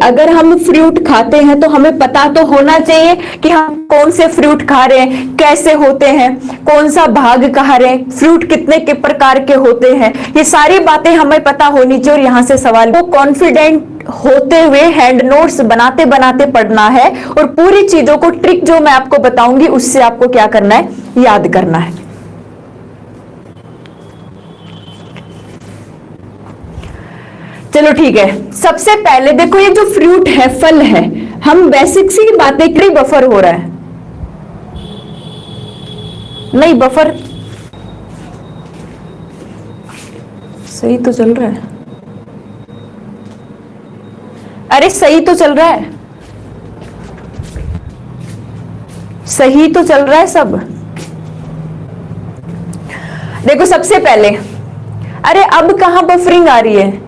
अगर हम फ्रूट खाते हैं तो हमें पता तो होना चाहिए कि हम कौन से फ्रूट खा रहे हैं, कैसे होते हैं, कौन सा भाग खा रहे हैं, फ्रूट कितने के प्रकार के होते हैं, ये सारी बातें हमें पता होनी चाहिए। और यहां से सवाल को कॉन्फिडेंट होते हुए हैंड नोट्स बनाते बनाते पढ़ना है, और पूरी चीजों को ट्रिक जो मैं आपको बताऊंगी उससे आपको क्या करना है, याद करना है। चलो ठीक है, सबसे पहले देखो ये जो फ्रूट है, फल है, हम बेसिक सी बातें करी, बफर हो रहा है, नहीं बफर सही तो चल रहा है, अरे सही तो चल रहा है, सही तो चल रहा है सब। देखो सबसे पहले, अरे अब कहां बफरिंग आ रही है,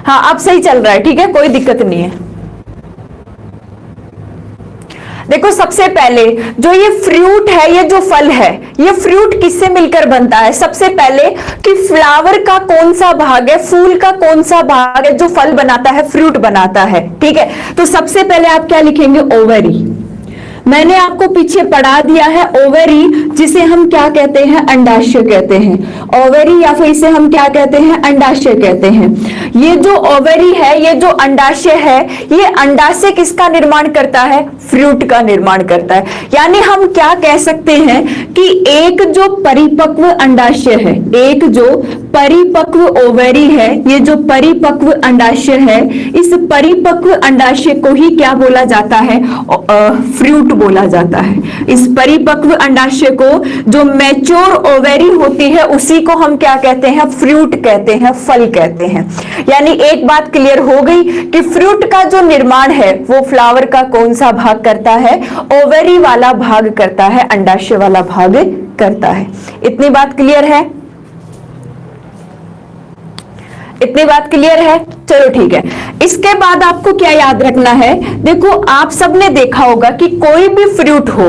हाँ अब सही चल रहा है, ठीक है कोई दिक्कत नहीं है। देखो सबसे पहले जो ये फ्रूट है, ये जो फल है, ये फ्रूट किससे मिलकर बनता है, सबसे पहले कि फ्लावर का कौन सा भाग है, फूल का कौन सा भाग है जो फल बनाता है, फ्रूट बनाता है, ठीक है। तो सबसे पहले आप क्या लिखेंगे, ओवरी। मैंने आपको पीछे पढ़ा दिया है ओवरी, जिसे हम क्या कहते हैं, अंडाशय कहते हैं। ओवरी या फिर इसे हम क्या कहते हैं, अंडाशय कहते हैं। ये जो ओवरी है, ये जो अंडाशय है, ये अंडाशय किसका निर्माण करता है, फ्रूट का निर्माण करता है। यानी हम क्या कह सकते हैं कि एक जो परिपक्व अंडाशय है, एक जो परिपक्व ओवरी है, ये जो परिपक्व अंडाशय है, इस परिपक्व अंडाशय को ही क्या बोला जाता है, फ्रूट बोला जाता है। इस परिपक्व अंडाशय को, जो मैच्योर ओवेरी होती है, उसी को हम क्या कहते हैं, फ्रूट कहते हैं, फल कहते हैं। यानी एक बात क्लियर हो गई कि फ्रूट का जो निर्माण है वो फ्लावर का कौन सा भाग करता है, ओवेरी वाला भाग करता है, अंडाशय वाला भाग करता है। इतनी बात क्लियर है, इतनी बात क्लियर है। चलो ठीक है, इसके बाद आपको क्या याद रखना है, देखो आप सबने देखा होगा कि कोई भी फ्रूट हो,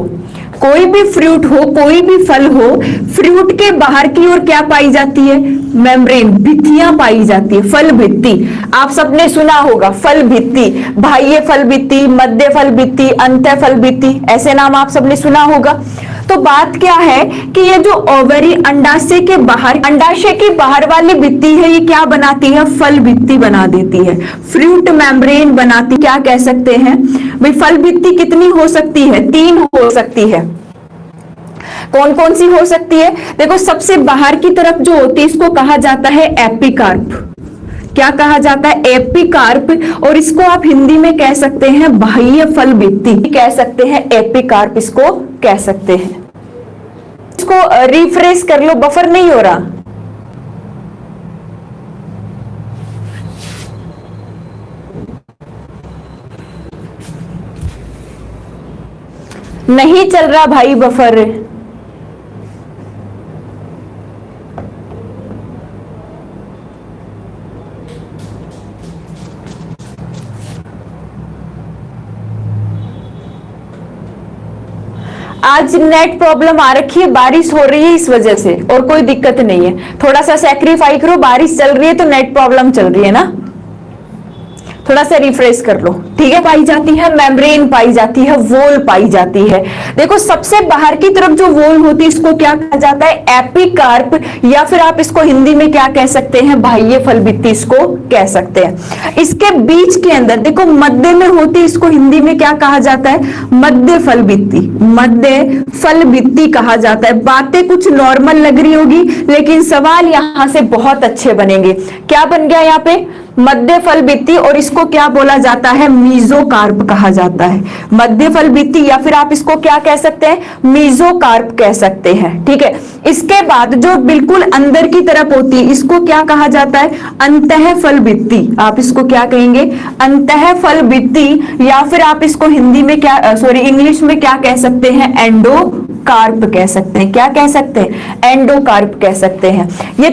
कोई भी फ्रूट हो, कोई भी फल हो, फ्रूट के बाहर की ओर क्या पाई जाती है, मेम्ब्रेन, भित्तियां पाई जाती है, फल भित्ति। आप सबने सुना होगा फल भित्ति, बाह्य फल भित्ति, मध्य फल भित्ति, अंत्य फल भित्ति, ऐसे नाम आप सबने सुना होगा। तो बात क्या है कि ये जो ओवरी अंडाशय के बाहर, अंडाशय की बाहर वाली भित्ति है, ये क्या बनाती है, फल भित्ति बना देती है, फ्रूट मेम्ब्रेन बनाती। क्या कह सकते हैं भाई, फल भित्ति कितनी हो सकती है, 3 हो सकती है। कौन कौन सी हो सकती है, देखो सबसे बाहर की तरफ जो होती है इसको कहा जाता है एपिकार्प। क्या कहा जाता है, एपिकार्प। और इसको आप हिंदी में कह सकते हैं बाह्य फल भित्ति, कह सकते हैं एपिकार्प, इसको कह सकते हैं। इसको रिफ्रेश कर लो, बफर नहीं हो रहा, नहीं चल रहा भाई बफर। आज नेट प्रॉब्लम आ रखी है, बारिश हो रही है इस वजह से, और कोई दिक्कत नहीं है। थोड़ा सा सैक्रिफाई करो, बारिश चल रही है तो नेट प्रॉब्लम चल रही है ना, थोड़ा सा रिफ्रेश कर लो, ठीक है। पाई जाती है मेम्ब्रेन, पाई जाती है वॉल, पाई जाती है। देखो सबसे बाहर की तरफ जो वॉल होती है इसको क्या कहा जाता है, एपिकार्प, या फिर आप इसको हिंदी में क्या कह सकते हैं, बाह्य फल भित्ति, इसको कह सकते हैं। इसके बीच के अंदर देखो मध्य में होती है, इसको हिंदी में क्या कहा जाता है, मध्य फल भित्ति, मध्य फल भित्ति कहा जाता है। बातें कुछ नॉर्मल लग रही होगी, लेकिन सवाल यहां से बहुत अच्छे बनेंगे। क्या बन गया यहाँ पे, मध्य फल भित्ति, और इसको क्या बोला जाता है, मीजोकार्प कहा जाता है। मध्य फल भित्ति, या फिर आप इसको क्या कह सकते हैं, मीजोकार्प कह सकते हैं, ठीक है। इसके बाद जो बिल्कुल अंदर की तरफ होती है इसको क्या कहा जाता है, अंतः फल भित्ति। आप इसको क्या कहेंगे, अंतः फल भित्ति, या फिर आप इसको हिंदी में क्या, इंग्लिश में क्या कह सकते हैं, एंडोकार्प कह सकते हैं। क्या कह सकते हैं, एंडोकार्प कह सकते हैं। ये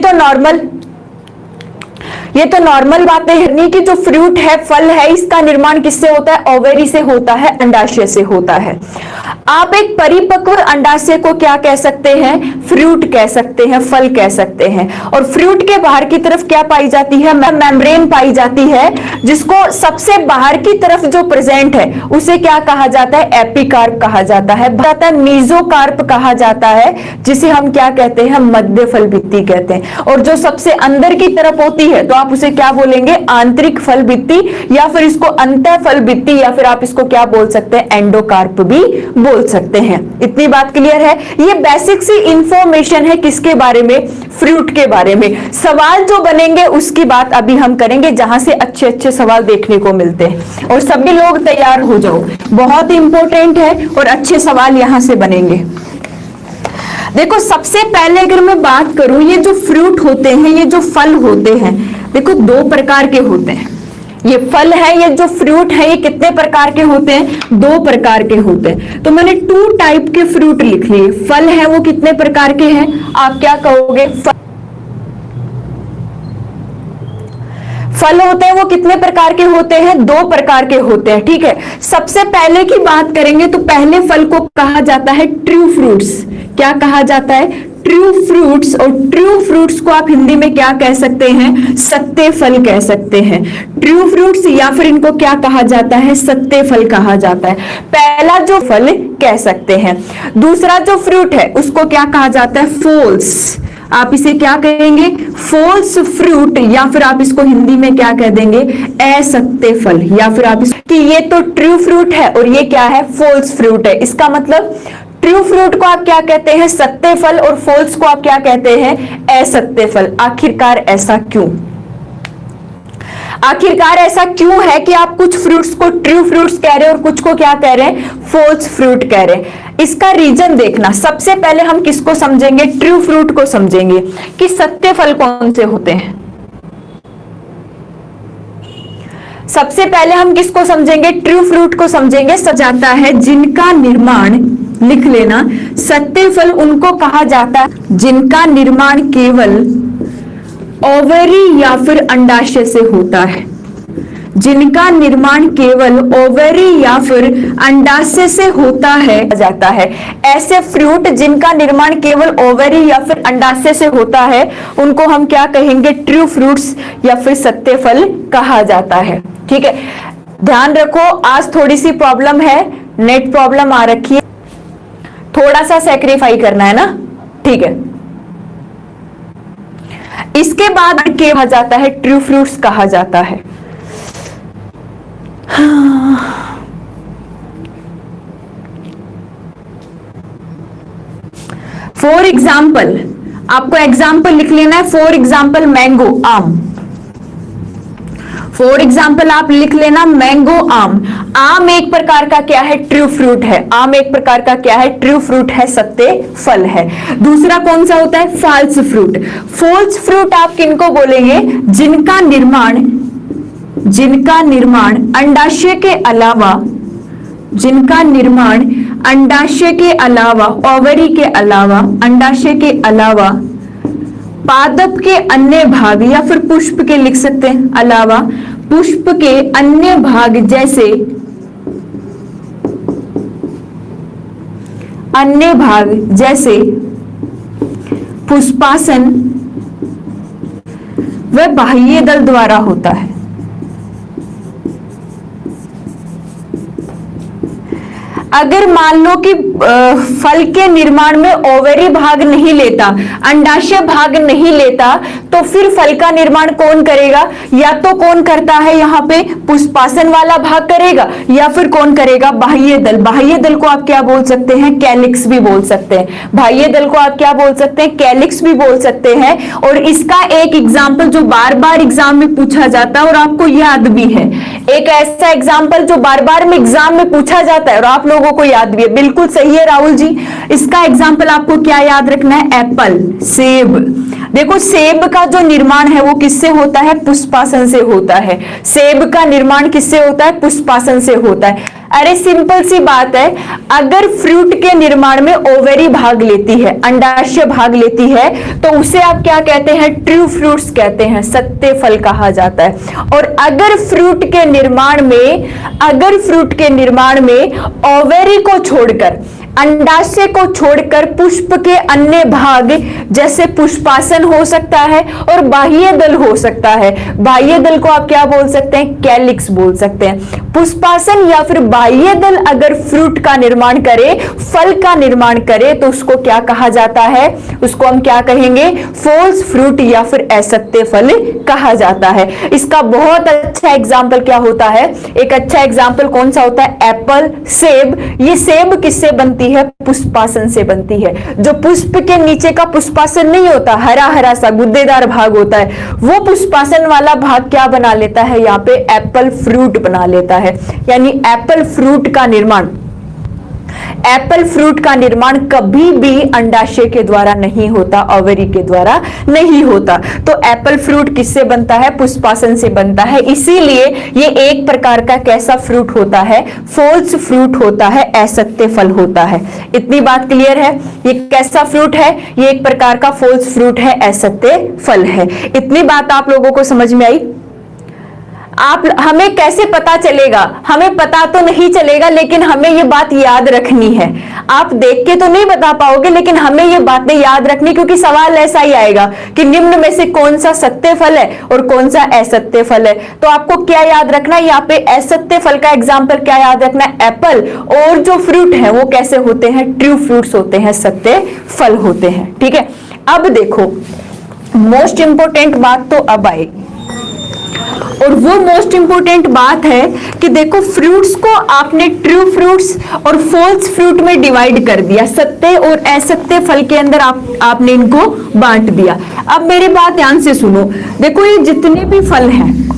तो नॉर्मल बातें है कि जो फ्रूट है, फल है, इसका निर्माण किससे होता है, ओवेरी से होता है, अंडाशय से होता है। आप एक परिपक्व अंडाशय को क्या कह सकते हैं? फ्रूट कह सकते हैं, फल कह सकते हैं। और फ्रूट के बाहर की तरफ क्या पाई जाती है? मेम्ब्रेन पाई जाती है, जिसको सबसे बाहर की तरफ जो प्रेजेंट है उसे क्या कहा जाता है? एपिकार्प कहा जाता है। मीजोकार्प कहा जाता है, जिसे हम क्या कहते हैं? मध्य फल भित्ति कहते हैं। और जो सबसे अंदर की तरफ होती है तो आप उसे क्या बोलेंगे? आंतरिक फल भित्ति, या फिर इसको अंतः फल भित्ति, या फिर आप इसको क्या बोल सकते हैं? एंडोकार्प भी बोल सकते हैं। इतनी बात क्लियर है? ये बेसिक सी इंफॉर्मेशन है किसके बारे में? फ्रूट के बारे में। सवाल जो बनेंगे उसकी बात अभी हम करेंगे, जहां से अच्छे अच्छे सवाल देखने को मिलते हैं। और सभी लोग तैयार हो जाओ, बहुत इंपॉर्टेंट है और अच्छे सवाल यहां से बनेंगे। देखो, सबसे पहले अगर मैं बात करूं, ये जो फ्रूट होते हैं, ये जो फल होते हैं, देखो दो प्रकार के होते हैं। ये फल है, ये जो फ्रूट है, ये कितने प्रकार के होते हैं? दो प्रकार के होते हैं। तो मैंने 2 टाइप के फ्रूट लिख लिए। फल है वो कितने प्रकार के हैं? आप क्या कहोगे? फल होते हैं वो कितने प्रकार के होते हैं? 2 प्रकार के होते हैं। ठीक है, सबसे पहले की बात करेंगे तो पहले फल को कहा जाता है ट्रू फ्रूट्स। क्या कहा जाता है? True fruits. और ट्रू फ्रूट्स को आप हिंदी में क्या कह सकते हैं? सत्य फल कह सकते हैं। ट्रू फ्रूट्स, या फिर इनको क्या कहा जाता है? सत्य फल कहा जाता है। पहला जो फल कह सकते हैं। दूसरा जो फ्रूट है उसको क्या कहा जाता है? फॉल्स। आप इसे क्या कहेंगे? फॉल्स फ्रूट, या फिर आप इसको हिंदी में क्या कह देंगे? असत्य फल। या फिर आप कि ये तो ट्रू फ्रूट है और ये क्या है? फॉल्स फ्रूट है। इसका मतलब ट्रू फ्रूट को आप क्या कहते हैं? सत्य फल, और फॉल्स को आप क्या कहते हैं? असत्य फल। आखिरकार ऐसा क्यों? आखिरकार ऐसा क्यों है कि आप कुछ फ्रूट्स को ट्रू फ्रूट्स कह रहे हैं और कुछ को क्या कह रहे हैं? फॉल्स फ्रूट कह रहे हैं। इसका रीजन देखना। सबसे पहले हम किसको समझेंगे? ट्रू फ्रूट को समझेंगे कि सत्य फल कौन से होते हैं। सबसे पहले हम किसको समझेंगे? ट्रू फ्रूट को समझेंगे। सजाता है जिनका निर्माण, लिख लेना, सत्य फल उनको कहा जाता है जिनका निर्माण केवल ओवरी या फिर अंडाशय से होता है। जिनका निर्माण केवल ओवरी या फिर अंडाशय से होता है जाता है। ऐसे फ्रूट जिनका निर्माण केवल ओवरी या फिर अंडाशय से होता है उनको हम क्या कहेंगे? ट्रू फ्रूट्स या फिर सत्य फल कहा जाता है। ठीक है, ध्यान रखो, आज थोड़ी सी प्रॉब्लम है, नेट प्रॉब्लम आ रखी है, थोड़ा सा सैक्रिफाई करना है ना। ठीक है, इसके बाद कहा जाता है ट्रू फ्रूट्स कहा जाता है। फॉर एग्जाम्पल, आपको एग्जाम्पल लिख लेना है। फॉर एग्जाम्पल मैंगो, आम। फॉर एग्जाम्पल आप लिख लेना मैंगो, आम। आम एक प्रकार का क्या है? ट्रू फ्रूट है। आम एक प्रकार का क्या है? ट्रू फ्रूट है, सत्य फल है। दूसरा कौन सा होता है? False fruit. फॉल्स फ्रूट आप किनको बोलेंगे? जिनका निर्माण अंडाशय के अलावा, जिनका निर्माण अंडाशय के अलावा, ओवरी के अलावा, अंडाशय के अलावा पादप के अन्य भाग, या फिर पुष्प के लिख सकते हैं, अलावा पुष्प के अन्य भाग जैसे पुष्पासन वह बाह्य दल द्वारा होता है। अगर मान लो कि फल के निर्माण में ओवरी भाग नहीं लेता, अंडाशय भाग नहीं लेता, तो फिर फल का निर्माण कौन करेगा? या तो कौन करता है यहाँ पे? पुष्पासन वाला भाग करेगा, या फिर कौन करेगा? बाह्य दल। बाह्य दल को आप क्या बोल सकते हैं? कैलिक्स भी बोल सकते हैं। बाह्य दल को आप क्या बोल सकते हैं? कैलिक्स भी बोल सकते हैं। और इसका एक एग्जाम्पल जो बार बार एग्जाम में पूछा जाता है और आपको याद भी है, एक ऐसा एग्जाम्पल जो बार बार में एग्जाम में पूछा जाता है और आप लोगों को याद भी है, बिल्कुल सही है राहुल जी। इसका एग्जाम्पल आपको क्या याद रखना है? एप्पल, सेब। देखो, सेब का जो निर्माण है वो किससे होता है? पुष्पासन से होता है। सेब का निर्माण किससे होता है? पुष्पासन से होता है। अरे सिंपल सी बात है, अगर फ्रूट के निर्माण में ओवेरी भाग लेती है, अंडाशय भाग लेती है, तो उसे आप क्या कहते हैं? ट्रू फ्रूट्स कहते हैं, सत्य फल कहा जाता है। और अगर फ्रूट के निर्माण में ओवेरी को छोड़कर, अंडाशय को छोड़कर पुष्प के अन्य भाग जैसे पुष्पासन हो सकता है और बाह्य दल हो सकता है। बाह्य दल को आप क्या बोल सकते हैं? कैलिक्स बोल सकते हैं। पुष्पासन या फिर बाह्य दल अगर फ्रूट का निर्माण करे, फल का निर्माण करे, तो उसको क्या कहा जाता है? उसको हम क्या कहेंगे? फॉल्स फ्रूट या फिर असत्य फल कहा जाता है। इसका बहुत अच्छा एग्जाम्पल क्या होता है? एक अच्छा एग्जाम्पल कौन सा होता है? एप्पल, सेब। ये सेब किससे बनती है? पुष्पासन से बनती है। जो पुष्प के नीचे का पुष्पासन नहीं होता, हरा हरा सा गुद्देदार भाग होता है, वो पुष्पासन वाला भाग क्या बना लेता है? यहाँ पे एप्पल फ्रूट बना लेता है। यानी एप्पल फ्रूट का निर्माण कभी भी अंडाशय के द्वारा नहीं होता, ओवरी के द्वारा नहीं होता। तो एप्पल फ्रूट किससे बनता है? पुष्पासन से बनता है। इसीलिए ये एक प्रकार का कैसा फ्रूट होता है? फॉल्स फ्रूट होता है, असत्य फल होता है। इतनी बात क्लियर है? ये कैसा फ्रूट है? ये एक प्रकार का फॉल्स फ्रूट है, असत्य फल है। इतनी बात आप लोगों को समझ में आई? हमें कैसे पता चलेगा? हमें पता तो नहीं चलेगा, लेकिन हमें ये बात याद रखनी है। आप देख के तो नहीं बता पाओगे, लेकिन हमें ये बातें याद रखनी, क्योंकि सवाल ऐसा ही आएगा कि निम्न में से कौन सा सत्य फल है और कौन सा असत्य फल है। तो आपको क्या याद रखना है? यहाँ पे असत्य फल का एग्जाम्पल क्या याद रखना है? एप्पल। और जो फ्रूट है वो कैसे होते हैं? ट्रू फ्रूट्स होते हैं, सत्य फल होते हैं। ठीक है, अब देखो मोस्ट इंपोर्टेंट बात तो अब आएगी, और वो मोस्ट इंपोर्टेंट बात है कि देखो फ्रूट्स को आपने ट्रू फ्रूट्स और फॉल्स फ्रूट में डिवाइड कर दिया, सत्य और असत्य फल के अंदर आपने इनको बांट दिया। अब मेरी बात ध्यान से सुनो, देखो ये जितने भी फल हैं,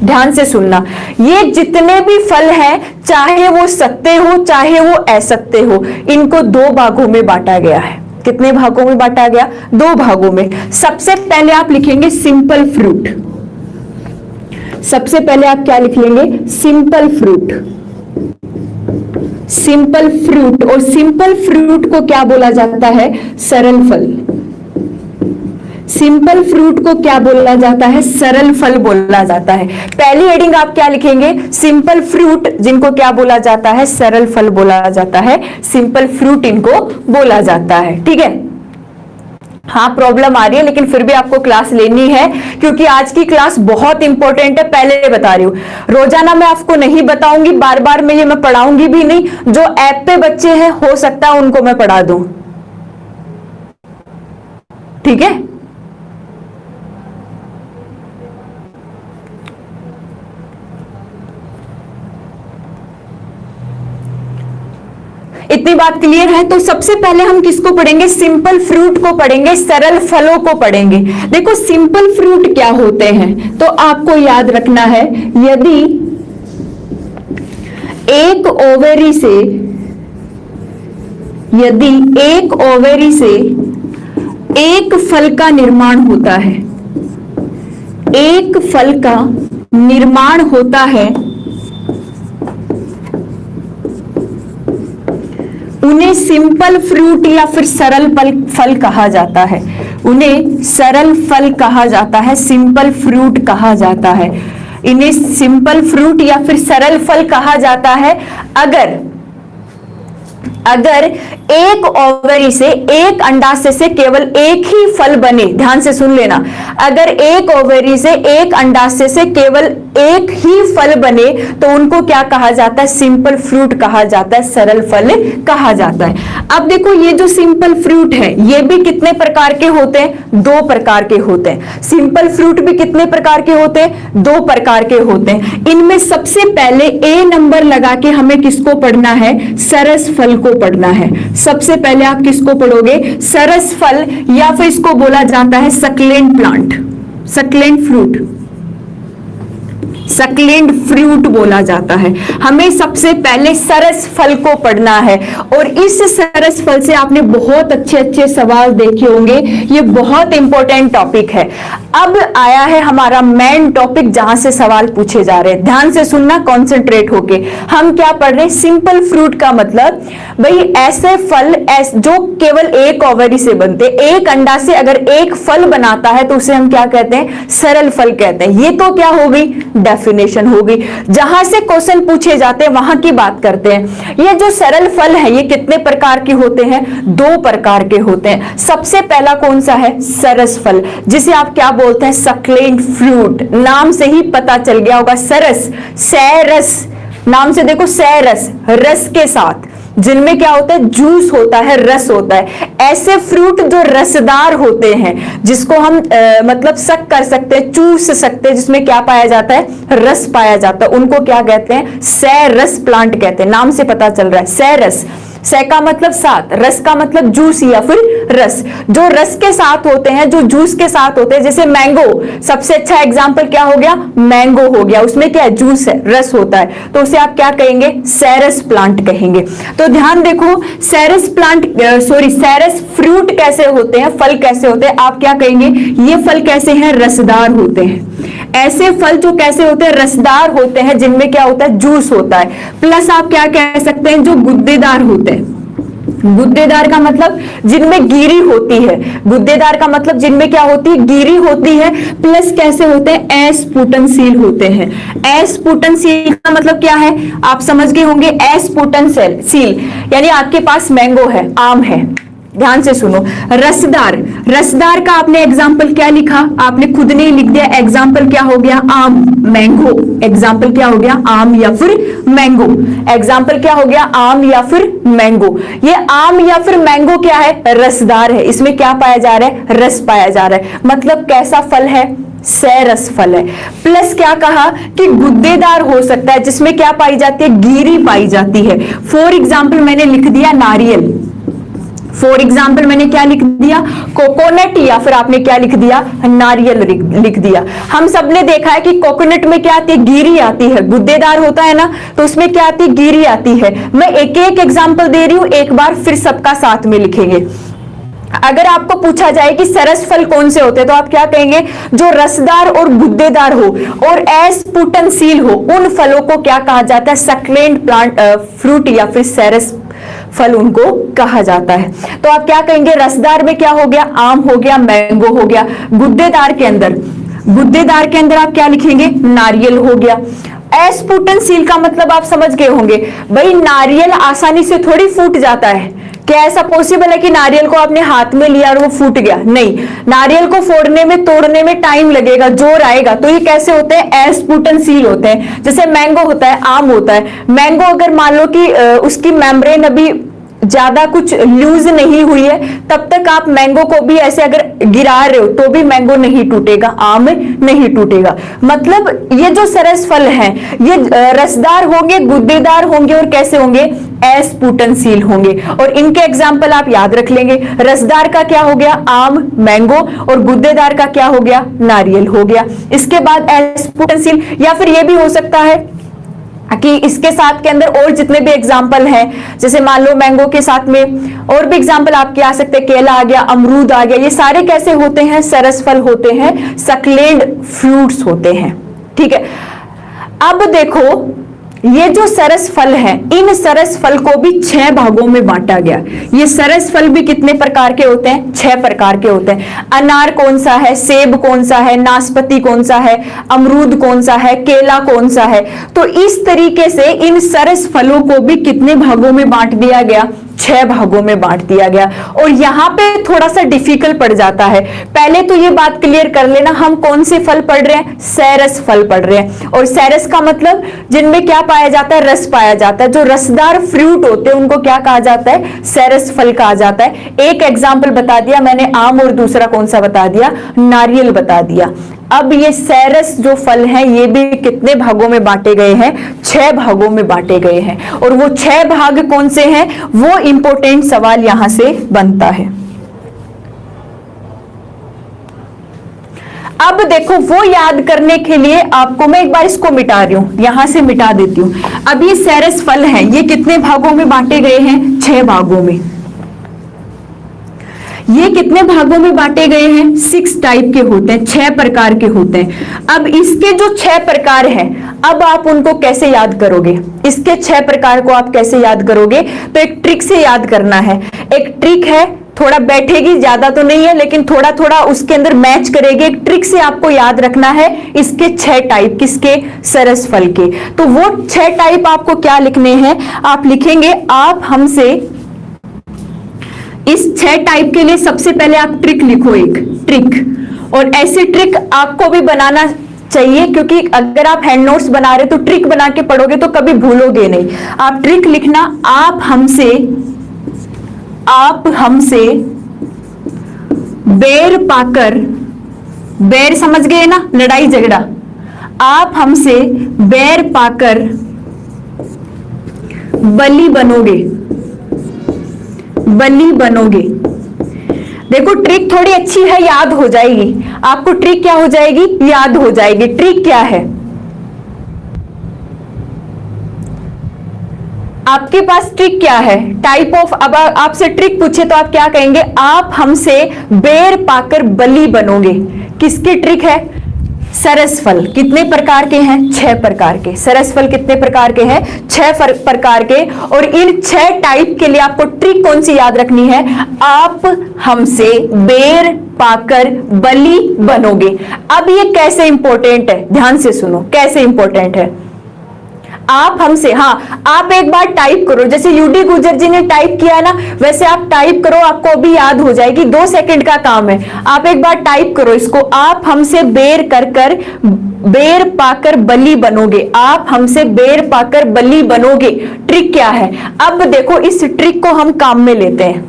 ध्यान से सुनना, ये जितने भी फल हैं, चाहे वो सत्य हो चाहे वो असत्य हो, इनको दो भागों में बांटा गया है। कितने भागों में बांटा गया? दो भागों में। सबसे पहले आप लिखेंगे सिंपल फ्रूट। सबसे पहले आप क्या लिख लेंगे? Simple fruit. सिंपल फ्रूट, और सिंपल फ्रूट को क्या बोला जाता है? सरल फल। सिंपल फ्रूट को क्या बोला जाता है? सरल फल बोला जाता है। पहली हेडिंग आप क्या लिखेंगे? सिंपल फ्रूट, जिनको क्या बोला जाता है? सरल फल बोला जाता है। सिंपल फ्रूट इनको बोला जाता है। ठीक है, हाँ प्रॉब्लम आ रही है, लेकिन फिर भी आपको क्लास लेनी है, क्योंकि आज की क्लास बहुत इंपॉर्टेंट है। पहले बता रही हूं, रोजाना मैं आपको नहीं बताऊंगी, बार बार में ये मैं पढ़ाऊंगी भी नहीं। जो ऐप पे बच्चे हैं, हो सकता है उनको मैं पढ़ा दूं। ठीक है, इतनी बात क्लियर है? तो सबसे पहले हम किसको पढ़ेंगे? सिंपल फ्रूट को पढ़ेंगे, सरल फलों को पढ़ेंगे। देखो सिंपल फ्रूट क्या होते हैं, तो आपको याद रखना है, यदि एक ओवेरी से एक फल का निर्माण होता है, एक फल का निर्माण होता है, उन्हें सिंपल फ्रूट या फिर सरल फल कहा जाता है। उन्हें सरल फल कहा जाता है, सिंपल फ्रूट कहा जाता है। इन्हें सिंपल फ्रूट या फिर सरल फल कहा जाता है अगर एक ओवरी से, एक अंडाशय से केवल एक ही फल बने। ध्यान से सुन लेना, अगर एक ओवरी से, एक अंडाशय से केवल एक ही फल बने, तो उनको क्या कहा जाता है? सिंपल फ्रूट कहा जाता है, सरल फल कहा जाता है। अब देखो ये जो सिंपल फ्रूट है, ये भी कितने प्रकार के होते हैं? दो प्रकार के होते हैं। सिंपल फ्रूट भी कितने प्रकार के होते हैं? दो प्रकार के होते हैं। इनमें सबसे पहले ए नंबर लगा के हमें किसको पढ़ना है? सरस फल को पढ़ना है। सबसे पहले आप किसको पढ़ोगे? सरस फल, या फिर इसको बोला जाता है succulent plant, succulent fruit. Succulent fruit बोला जाता है। हमें सबसे पहले सरस फल को पढ़ना है और इस सरस फल से आपने बहुत अच्छे अच्छे सवाल देखे होंगे। ये बहुत इंपॉर्टेंट टॉपिक है। अब आया है हमारा मेन टॉपिक जहां से सवाल पूछे जा रहे हैं। ध्यान से सुनना, कॉन्सेंट्रेट होके। हम क्या पढ़ रहे हैं? सिंपल फ्रूट का मतलब भाई ऐसे फल जो केवल एक ओवरी से बनते, एक अंडा से अगर एक फल बनाता है तो उसे हम क्या कहते हैं? सरल फल कहते हैं। ये तो क्या हो गई? डेफिनेशन हो गई। जहां से क्वेश्चन पूछे जाते हैं वहां की बात करते हैं। ये जो सरल फल है ये कितने प्रकार के होते हैं? 2 प्रकार के होते हैं। सबसे पहला कौन सा है? सरस फल, जिसे आप क्या बोलते हैं? Succulent fruit. नाम से ही पता चल गया होगा, सरस, सैरस, नाम से देखो, सैरस, रस के साथ, जिनमें क्या होता है? जूस होता है, रस होता है। ऐसे फ्रूट जो रसदार होते हैं, जिसको हम मतलब सक कर सकते हैं, चूस सकते हैं, जिसमें क्या पाया जाता है? रस पाया जाता है, उनको क्या कहते हैं? सैरस प्लांट कहते हैं। नाम से पता चल रहा है, सैरस। सै का मतलब साथ, रस का मतलब जूस या फिर रस। जो रस के साथ होते हैं, जो जूस के साथ होते हैं, जैसे मैंगो, सबसे अच्छा एग्जांपल क्या हो गया? मैंगो हो गया। उसमें क्या है? जूस है, रस होता है, तो उसे आप क्या कहेंगे? सैरस प्लांट कहेंगे। तो ध्यान देखो, सैरस प्लांट सैरस फ्रूट कैसे होते हैं, फल कैसे होते हैं? आप क्या कहेंगे? ये फल कैसे हैं? रसदार होते हैं। ऐसे फल जो कैसे होते हैं? रसदार होते हैं, जिनमें क्या होता है? जूस होता है। प्लस आप क्या कह सकते हैं? जो गुद्देदार होते हैं। गुद्देदार का मतलब जिनमें गिरी होती है। गुद्देदार का मतलब जिनमें क्या होती है? गिरी होती है। प्लस कैसे होते हैं? एस्पुटनसील होते हैं। एस्पुटनसील का मतलब क्या है? आप समझ गए होंगे। एस्पुटनसील यानी आपके पास मैंगो है, आम है, ध्यान से सुनो। रसदार, रसदार का आपने एग्जाम्पल क्या लिखा? आपने खुद ने लिख दिया। एग्जाम्पल क्या हो गया? आम, मैंगो। एग्जाम्पल क्या हो गया? आम या फिर मैंगो। एग्जाम्पल क्या हो गया? आम या फिर मैंगो। ये आम या फिर मैंगो क्या है? रसदार है। इसमें क्या पाया जा रहा है? रस पाया जा रहा है। मतलब कैसा फल है? सैरस फल है। प्लस क्या कहा कि गुद्देदार हो सकता है, जिसमें क्या पाई जाती है? गिरी पाई जाती है। फॉर एग्जाम्पल मैंने लिख दिया नारियल। फॉर एग्जाम्पल मैंने क्या लिख दिया? कोकोनट, या फिर आपने क्या लिख दिया? नारियल लिख दिया। हम सब ने देखा है कि कोकोनट में क्या आती है? गिरी आती है। गुद्देदार होता है ना, तो उसमें क्या आती है? गिरी आती है। मैं एक एक एग्जाम्पल दे रही हूं, एक बार फिर सबका साथ में लिखेंगे। अगर आपको पूछा जाए कि सरस फल कौन से होते हैं, तो आप क्या कहेंगे? जो रसदार और गुद्देदार हो और एस्पुटनसील हो, उन फलों को क्या कहा जाता है? सक्लेंट प्लांट फ्रूट या फिर सैरस फल उनको कहा जाता है। तो आप क्या कहेंगे? रसदार में क्या हो गया? आम हो गया, मैंगो हो गया। गुद्देदार के अंदर आप क्या लिखेंगे? नारियल हो गया। एस्पुटनसील का मतलब आप समझ गए होंगे। भाई नारियल आसानी से थोड़ी फूट जाता है। क्या ऐसा पॉसिबल है कि नारियल को आपने हाथ में लिया और वो फूट गया? नहीं, नारियल को फोड़ने में, तोड़ने में टाइम लगेगा, जोर आएगा। तो ये कैसे होते हैं? एस्पुटनसील होते हैं। जैसे मैंगो होता है, आम होता है। मैंगो अगर मान लो कि उसकी मेम्ब्रेन अभी ज्यादा कुछ लूज नहीं हुई है, तब तक आप मैंगो को भी ऐसे अगर गिरा रहे हो तो भी मैंगो नहीं टूटेगा, आम नहीं टूटेगा। मतलब ये जो सरस फल हैं, ये रसदार होंगे, गुद्देदार होंगे और कैसे होंगे? एस्पुटनसील होंगे। और इनके एग्जाम्पल आप याद रख लेंगे। रसदार का क्या हो गया? आम, मैंगो, और गुद्देदार का क्या हो गया? नारियल हो गया। इसके बाद एस्पुटनसील, या फिर ये भी हो सकता है कि इसके साथ के अंदर और जितने भी एग्जाम्पल हैं, जैसे मान लो मैंगो के साथ में और भी एग्जाम्पल आपके आ सकते हैं। केला आ गया, अमरूद आ गया। ये सारे कैसे होते हैं? सरस फल होते हैं, सक्लेंट फ्रूट्स होते हैं। ठीक है। अब देखो, ये जो सरस फल है, इन सरस फल को भी 6 भागों में बांटा गया। ये सरस फल भी कितने प्रकार के होते हैं? 6 प्रकार के होते हैं। अनार कौन सा है? सेब कौन सा है? नाशपाती कौन सा है? अमरूद कौन सा है? केला कौन सा है? तो इस तरीके से इन सरस फलों को भी कितने भागों में बांट दिया गया? 6 भागों में बांट दिया गया। और यहां पे थोड़ा सा डिफिकल्ट पड़ जाता है। पहले तो ये बात क्लियर कर लेना, हम कौन से फल पढ़ रहे हैं? सैरस फल पढ़ रहे हैं। और सैरस का मतलब जिनमें क्या पाया जाता है? रस पाया जाता है। जो रसदार फ्रूट होते हैं उनको क्या कहा जाता है? सैरस फल कहा जाता है। एक एग्जाम्पल बता दिया मैंने, आम, और दूसरा कौन सा बता दिया? नारियल बता दिया। अब ये सैरस जो फल हैं, ये भी कितने भागों में बांटे गए हैं? 6 भागों में बांटे गए हैं। और वो 6 भाग कौन से हैं? वो इंपॉर्टेंट सवाल यहां से बनता है। अब देखो वो याद करने के लिए आपको मैं एक बार इसको मिटा रही हूं, यहां से मिटा देती हूं। अब ये सरस फल है, ये कितने भागों में बांटे गए हैं? 6 भागों में। ये कितने भागों में बांटे गए हैं? 6 टाइप के होते हैं, 6 प्रकार के होते हैं। अब इसके जो 6 प्रकार हैं, अब आप उनको कैसे याद करोगे? इसके 6 प्रकार को आप कैसे याद करोगे? तो एक ट्रिक से याद करना है। एक ट्रिक है, थोड़ा बैठेगी, ज्यादा तो नहीं है लेकिन थोड़ा थोड़ा उसके अंदर मैच करेगी। एक ट्रिक से आपको याद रखना है इसके 6 टाइप, किसके? सरस फल के। तो वो 6 टाइप आपको क्या लिखने हैं? आप लिखेंगे आप हमसे, इस 6 टाइप के लिए सबसे पहले आप ट्रिक लिखो, एक ट्रिक। और ऐसी ट्रिक आपको भी बनाना चाहिए, क्योंकि अगर आप हैंड नोट्स बना रहे तो ट्रिक बना के पढ़ोगे तो कभी भूलोगे नहीं। आप ट्रिक लिखना, आप हमसे बेर पाकर, बेर समझ गए ना, लड़ाई झगड़ा। आप हमसे बेर पाकर बलि बनोगे, बलि बनोगे। देखो ट्रिक थोड़ी अच्छी है, याद हो जाएगी आपको। ट्रिक क्या हो जाएगी? याद हो जाएगी। ट्रिक क्या है? आपके पास ट्रिक क्या है? टाइप ऑफ, अब आपसे ट्रिक पूछे तो आप क्या कहेंगे? आप हमसे बेर पाकर बलि बनोगे। किसकी ट्रिक है? सरस फल। कितने प्रकार के हैं? 6 प्रकार के। सरस फल कितने प्रकार के हैं? 6 प्रकार के। और इन 6 टाइप के लिए आपको ट्रिक कौन सी याद रखनी है? आप हमसे बेर पाकर बलि बनोगे। अब ये कैसे इंपॉर्टेंट है, ध्यान से सुनो, कैसे इंपॉर्टेंट है। आप हमसे, हाँ आप एक बार टाइप करो, जैसे यूडी गुर्जर जी ने टाइप किया ना, वैसे आप टाइप करो, आपको अभी याद हो जाएगी। 2 सेकंड का काम है। आप एक बार टाइप करो इसको, आप हमसे बेर बेर पाकर बलि बनोगे। आप हमसे बेर पाकर बलि बनोगे। ट्रिक क्या है? अब देखो इस ट्रिक को हम काम में लेते हैं।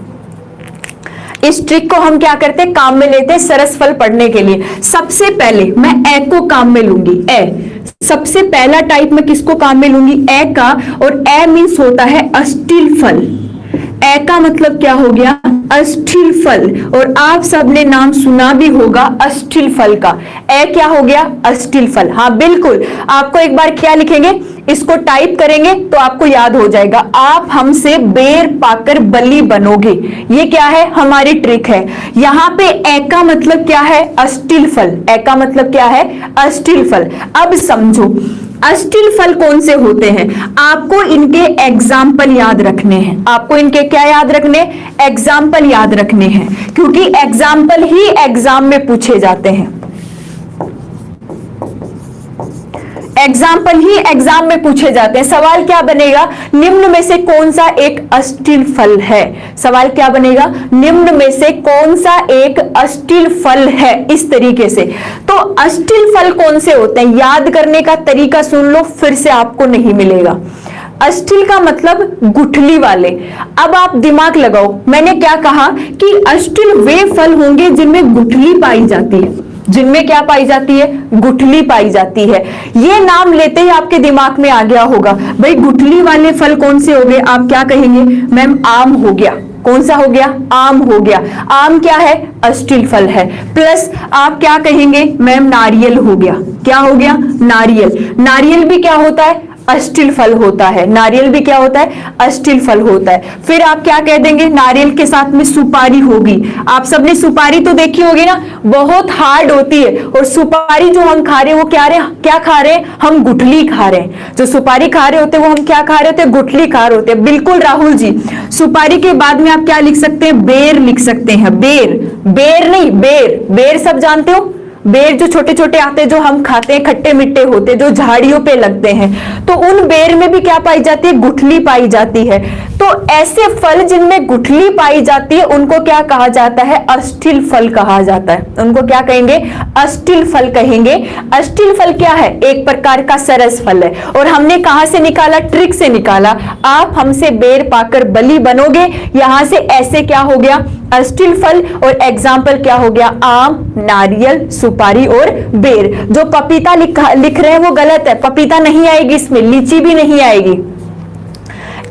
इस ट्रिक को हम क्या करते हैं? काम में लेते हैं सरस फल पढ़ने के लिए। सबसे पहले मैं ए को काम में लूंगी। ए सबसे पहला टाइप मैं किसको काम में लूंगी? ए का। और ए मीन्स होता है अस्टिल फल। ए का मतलब क्या हो गया? अस्टिल फल। और आप सबने नाम सुना भी होगा अस्टिल फल का। ए क्या हो गया? अस्टिल फल। हाँ बिल्कुल, आपको एक बार क्या लिखेंगे, इसको टाइप करेंगे तो आपको याद हो जाएगा। आप हमसे बेर पाकर बलि बनोगे। ये क्या है? हमारी ट्रिक है। यहां पे ए का मतलब क्या है? अस्टिल फल। ए का मतलब क्या है? अस्टिल फल। अब समझो अस्टिल फल कौन से होते हैं? आपको इनके एग्जाम्पल याद रखने हैं। आपको इनके क्या याद रखने? एग्जाम्पल याद रखने हैं, क्योंकि एग्जाम्पल ही एग्जाम में पूछे जाते हैं। एग्जाम्पल ही एग्जाम में पूछे जाते हैं। सवाल क्या बनेगा? निम्न में से कौन सा एक अस्टिल फल है? सवाल क्या बनेगा? निम्न में से कौन सा एक अस्टिल फल है? इस तरीके से। तो अस्टिल फल कौन से होते हैं? याद करने का तरीका सुन लो, फिर से आपको नहीं मिलेगा। अस्टिल का मतलब गुठली वाले। अब आप दिमाग लगाओ, मैंने क्या कहा कि अस्टिल वे फल होंगे जिनमें गुठली पाई जाती है। जिनमें क्या पाई जाती है? गुठली पाई जाती है। ये नाम लेते ही आपके दिमाग में आ गया होगा, भाई गुठली वाले फल कौन से हो गए? आप क्या कहेंगे? मैम आम हो गया। कौन सा हो गया? आम हो गया। आम क्या है? अस्टिल फल है। प्लस आप क्या कहेंगे? मैम नारियल हो गया। क्या हो गया? नारियल। नारियल भी क्या होता है? अस्टिल फल होता है। नारियल भी क्या होता है? अस्टिल फल होता है। फिर आप क्या कह देंगे? नारियल के साथ में सुपारी होगी। आप सबने सुपारी तो देखी होगी ना, बहुत हार्ड होती है। और सुपारी जो हम खा रहे हैं वो क्या खा रहे हैं? हम गुठली खा रहे हैं। जो सुपारी खा रहे होते हैं वो हम क्या खा रहे होते हैं? गुठली खा रहे होते हैं। बिल्कुल राहुल जी, सुपारी के बाद में आप क्या लिख सकते हैं? बेर लिख सकते हैं। बेर, बेर नहीं बेर। बेर सब जानते हो? बेर जो छोटे छोटे आते हैं, जो हम खाते हैं, खट्टे मिट्टे होते हैं, जो झाड़ियों पे लगते हैं, तो उन बेर में भी क्या पाई जाती है? गुठली पाई जाती है। तो ऐसे फल जिनमें गुठली पाई जाती है उनको क्या कहा जाता है? अस्टिल फल कहा जाता है। उनको क्या कहेंगे? अस्टिल फल कहेंगे। अस्टिल फल क्या है? एक प्रकार का सरस फल है। और हमने कहां से निकाला? ट्रिक से निकाला। आप हमसे बेर पाकर बलि बनोगे। यहां से ऐसे क्या हो गया? अस्टिल फल। और एग्जाम्पल क्या हो गया? आम, नारियल, सुपारी और बेर। जो पपीता लिख रहे हैं वो गलत है। पपीता नहीं आएगी इसमें, लीची भी नहीं आएगी।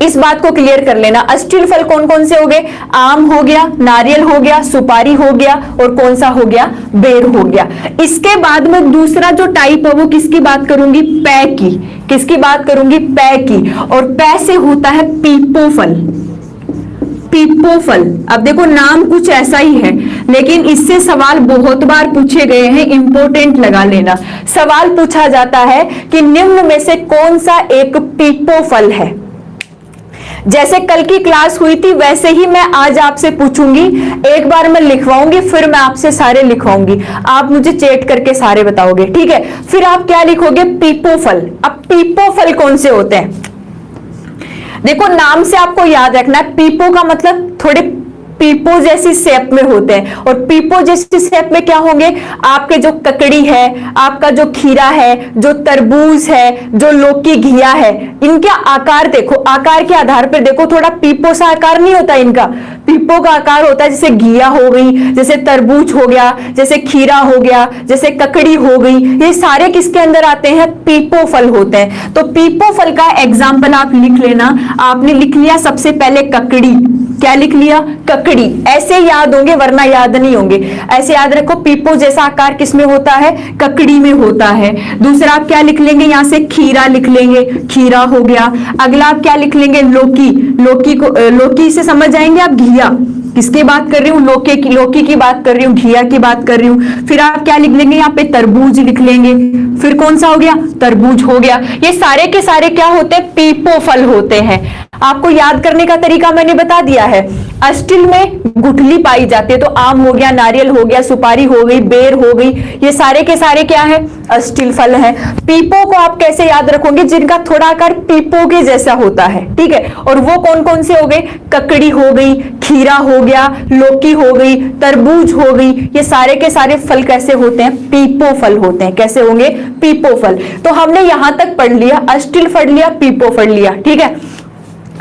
इस बात को क्लियर कर लेना। अस्टिल फल कौन कौन से हो गए? आम हो गया, नारियल हो गया, सुपारी हो गया, और कौन सा हो गया? बेर हो गया। इसके बाद में दूसरा जो टाइप है वो किसकी बात करूंगी? पै की। किसकी बात करूंगी? पै की। और पै से होता है पीपो फल। पीपो फल, अब देखो नाम कुछ ऐसा ही है, लेकिन इससे सवाल बहुत बार पूछे गए हैं, इंपॉर्टेंट लगा लेना। सवाल पूछा जाता है कि निम्न में से कौन सा एक पीपो फल है। जैसे कल की क्लास हुई थी वैसे ही मैं आज आपसे पूछूंगी, एक बार मैं लिखवाऊंगी, फिर मैं आपसे सारे लिखवाऊंगी, आप मुझे चेट करके सारे बताओगे, ठीक है। फिर आप क्या लिखोगे? पीपो फल। अब पीपो फल कौन से होते हैं? देखो नाम से आपको याद रखना है, पीपो का मतलब थोड़े पीपो जैसी शेप में होते हैं, और पीपो जैसी शेप में क्या होंगे? आपके जो ककड़ी है, आपका जो खीरा है, जो तरबूज है, जो लौकी घिया है, इनका आकार देखो, आकार के आधार पर देखो, थोड़ा पीपो सा आकार नहीं होता इनका। पीपो का आकार होता है जैसे घिया हो गई, जैसे तरबूज हो गया, जैसे खीरा हो गया, जैसे ककड़ी हो गई, ये सारे किसके अंदर आते हैं? पीपो फल होते हैं। तो पीपो फल का एग्जाम्पल आप लिख लेना। आपने लिख लिया सबसे पहले ककड़ी। क्या लिख लिया? ककड़ी। ऐसे याद होंगे वरना याद नहीं होंगे। ऐसे याद रखो, पीपो जैसा आकार किसमें होता है? ककड़ी में होता है। दूसरा आप क्या लिख लेंगे? यहां से खीरा लिख लेंगे, खीरा हो गया। अगला आप क्या लिख लेंगे? लौकी। लौकी से समझ जाएंगे आप घिया। किसकी बात कर रही हूँ? लौकी की बात कर रही हूँ, घिया की बात कर रही हूँ। फिर आप क्या लिख लेंगे? यहाँ पे तरबूज लिख लेंगे। फिर कौन सा हो गया? तरबूज हो गया। ये सारे के सारे क्या होते हैं? पीपो फल होते हैं। आपको याद करने का तरीका मैंने बता दिया है। अस्टिल में गुठली पाई जाती है, तो आम हो गया, नारियल हो गया, सुपारी हो गई, बेर हो गई, ये सारे के सारे क्या है? अस्टिल फल है। पीपो को आप कैसे याद रखोगे? जिनका थोड़ा आकार पीपो के जैसा होता है, ठीक है। और वो कौन कौन से हो गए? ककड़ी हो गई, खीरा हो गया, लौकी हो गई, तरबूज हो गई, ये सारे के सारे फल कैसे होते हैं? पीपो फल होते हैं। कैसे होंगे? पीपो फल। तो हमने यहां तक पढ़ लिया, अस्टिल पढ़ लिया, पीपो पढ़ लिया, ठीक है।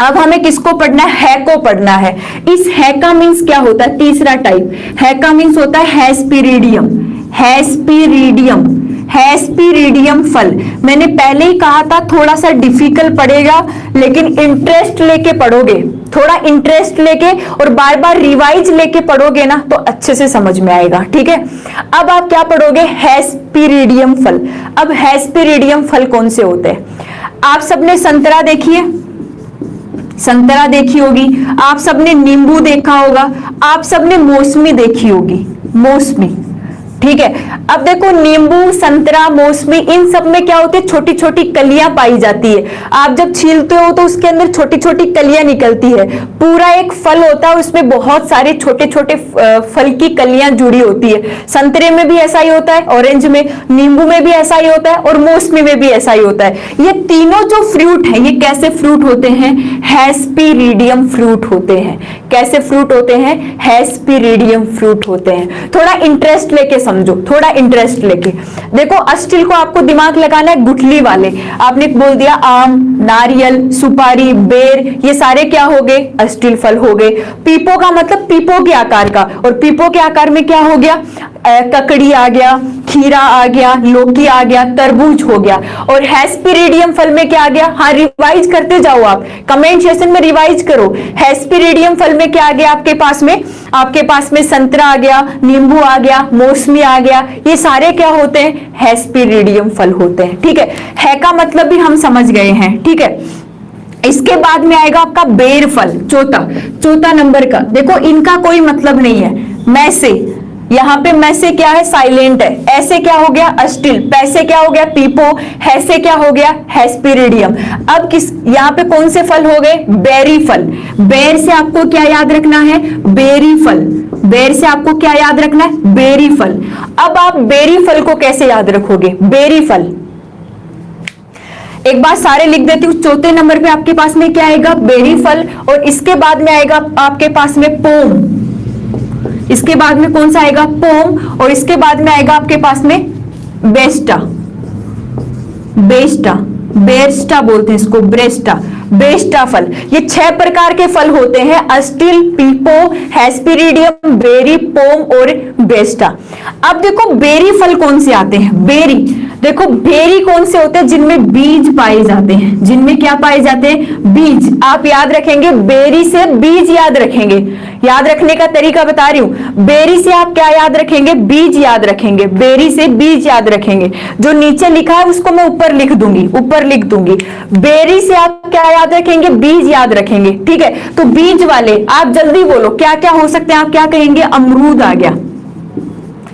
अब हमें किसको पढ़ना है? है को पढ़ना है। इस है का मीन्स क्या होता है? तीसरा टाइप है का मीन्स होता है हेस्पिरिडियम। हेस्पिरिडियम, हेस्पिरिडियम फल। मैंने पहले ही कहा था थोड़ा सा डिफिकल्ट पड़ेगा, लेकिन इंटरेस्ट लेके पढ़ोगे, थोड़ा इंटरेस्ट लेके और बार बार रिवाइज लेके पढ़ोगे ना तो अच्छे से समझ में आएगा, ठीक है। अब आप क्या पढ़ोगे? हेस्पिरिडियम फल। अब हेस्पिरिडियम फल कौन से होते हैं? आप सबने संतरा देखी है, संतरा देखी होगी, आप सबने नींबू देखा होगा, आप सबने मौसमी देखी होगी, मौसमी, ठीक है। अब देखो नींबू, संतरा, मौसमी, इन सब में क्या होती है? छोटी छोटी कलियां पाई जाती है। आप जब छीलते हो तो उसके अंदर छोटी छोटी कलियां निकलती है। पूरा एक फल होता है, उसमें बहुत सारे छोटे छोटे फल की कलियां जुड़ी होती है। संतरे में भी ऐसा ही होता है, ऑरेंज में, नींबू में भी ऐसा ही होता है, और मौसमी में भी ऐसा ही होता है। ये तीनों जो फ्रूट है, ये कैसे फ्रूट होते हैं? हेस्पिरिडियम फ्रूट होते हैं। कैसे फ्रूट होते हैं? हेस्पिरिडियम फ्रूट होते हैं। थोड़ा इंटरेस्ट लेके समझो, थोड़ा इंटरेस्ट लेके देखो। अस्टिल को आपको दिमाग लगाना है गुठली वाले। आपने बोल दिया आम, नारियल, सुपारी, बेर, ये सारे क्या हो गए? अस्टिल फल हो गए। पीपो का मतलब पीपो के आकार का, और पीपो के आकार में क्या हो गया? ककड़ी आ गया, खीरा आ गया, लौकी आ गया, तरबूज हो गया। और हेस्पिरिडियम फल में क्या आ गया? हाँ, रिवाइज करते जाओ आप, कमेंट सेक्शन में रिवाइज करो। हेस्पिरिडियम फल में क्या आ गया आपके पास में? आपके पास में संतरा आ गया, नींबू आ गया, मौसमी आ गया, ये सारे क्या होते हैं? हेस्पिरिडियम फल होते हैं, ठीक है का मतलब भी हम समझ गए हैं, ठीक है। इसके बाद में आएगा आपका बेर फल, चौथा नंबर का। देखो इनका कोई मतलब नहीं है। मैं से, यहाँ पे मैं से क्या है? साइलेंट है। ऐसे क्या हो गया? अस्टिल। पैसे क्या हो गया? पीपो। हैसे क्या हो गया? हेस्पिरिडियम। अब किस, यहाँ पे कौन से फल हो गए? बेरी फल। बेर से आपको क्या याद रखना है? बेरी फल। बेर से आपको क्या याद रखना है? बेरी फल। अब आप बेरी फल को कैसे याद रखोगे? बेरी फल, एक बार सारे लिख देती हूँ। चौथे नंबर पे आपके पास में क्या आएगा? बेरी फल। और इसके बाद में आएगा आपके पास में पोम। इसके बाद में कौन सा आएगा? पोम। और इसके बाद में आएगा आपके पास में बेस्टा। बेस्टा, बेस्टा बोलते हैं इसको, ब्रेस्टा, बेस्टा फल। ये 6 प्रकार के फल होते हैं: अस्टिल, पीपो, हेस्पिरिडियम, बेरी, पोम और बेस्टा। अब देखो बेरी फल कौन से आते हैं? बेरी, देखो बेरी कौन से होते हैं, जिनमें बीज पाए जाते हैं, जिनमें क्या पाए जाते हैं, बीज। आप याद रखेंगे, बेरी से बीज याद रखेंगे। याद रखने का तरीका बता रही हूं, बेरी से आप क्या याद रखेंगे, बीज याद रखेंगे, बेरी से बीज याद रखेंगे। जो नीचे लिखा है उसको मैं ऊपर लिख दूंगी, ऊपर लिख दूंगी। बेरी से आप क्या याद रखेंगे, बीज याद रखेंगे, ठीक है। तो बीज वाले आप जल्दी बोलो क्या क्या हो सकते हैं, आप क्या कहेंगे, अमरूद आ गया,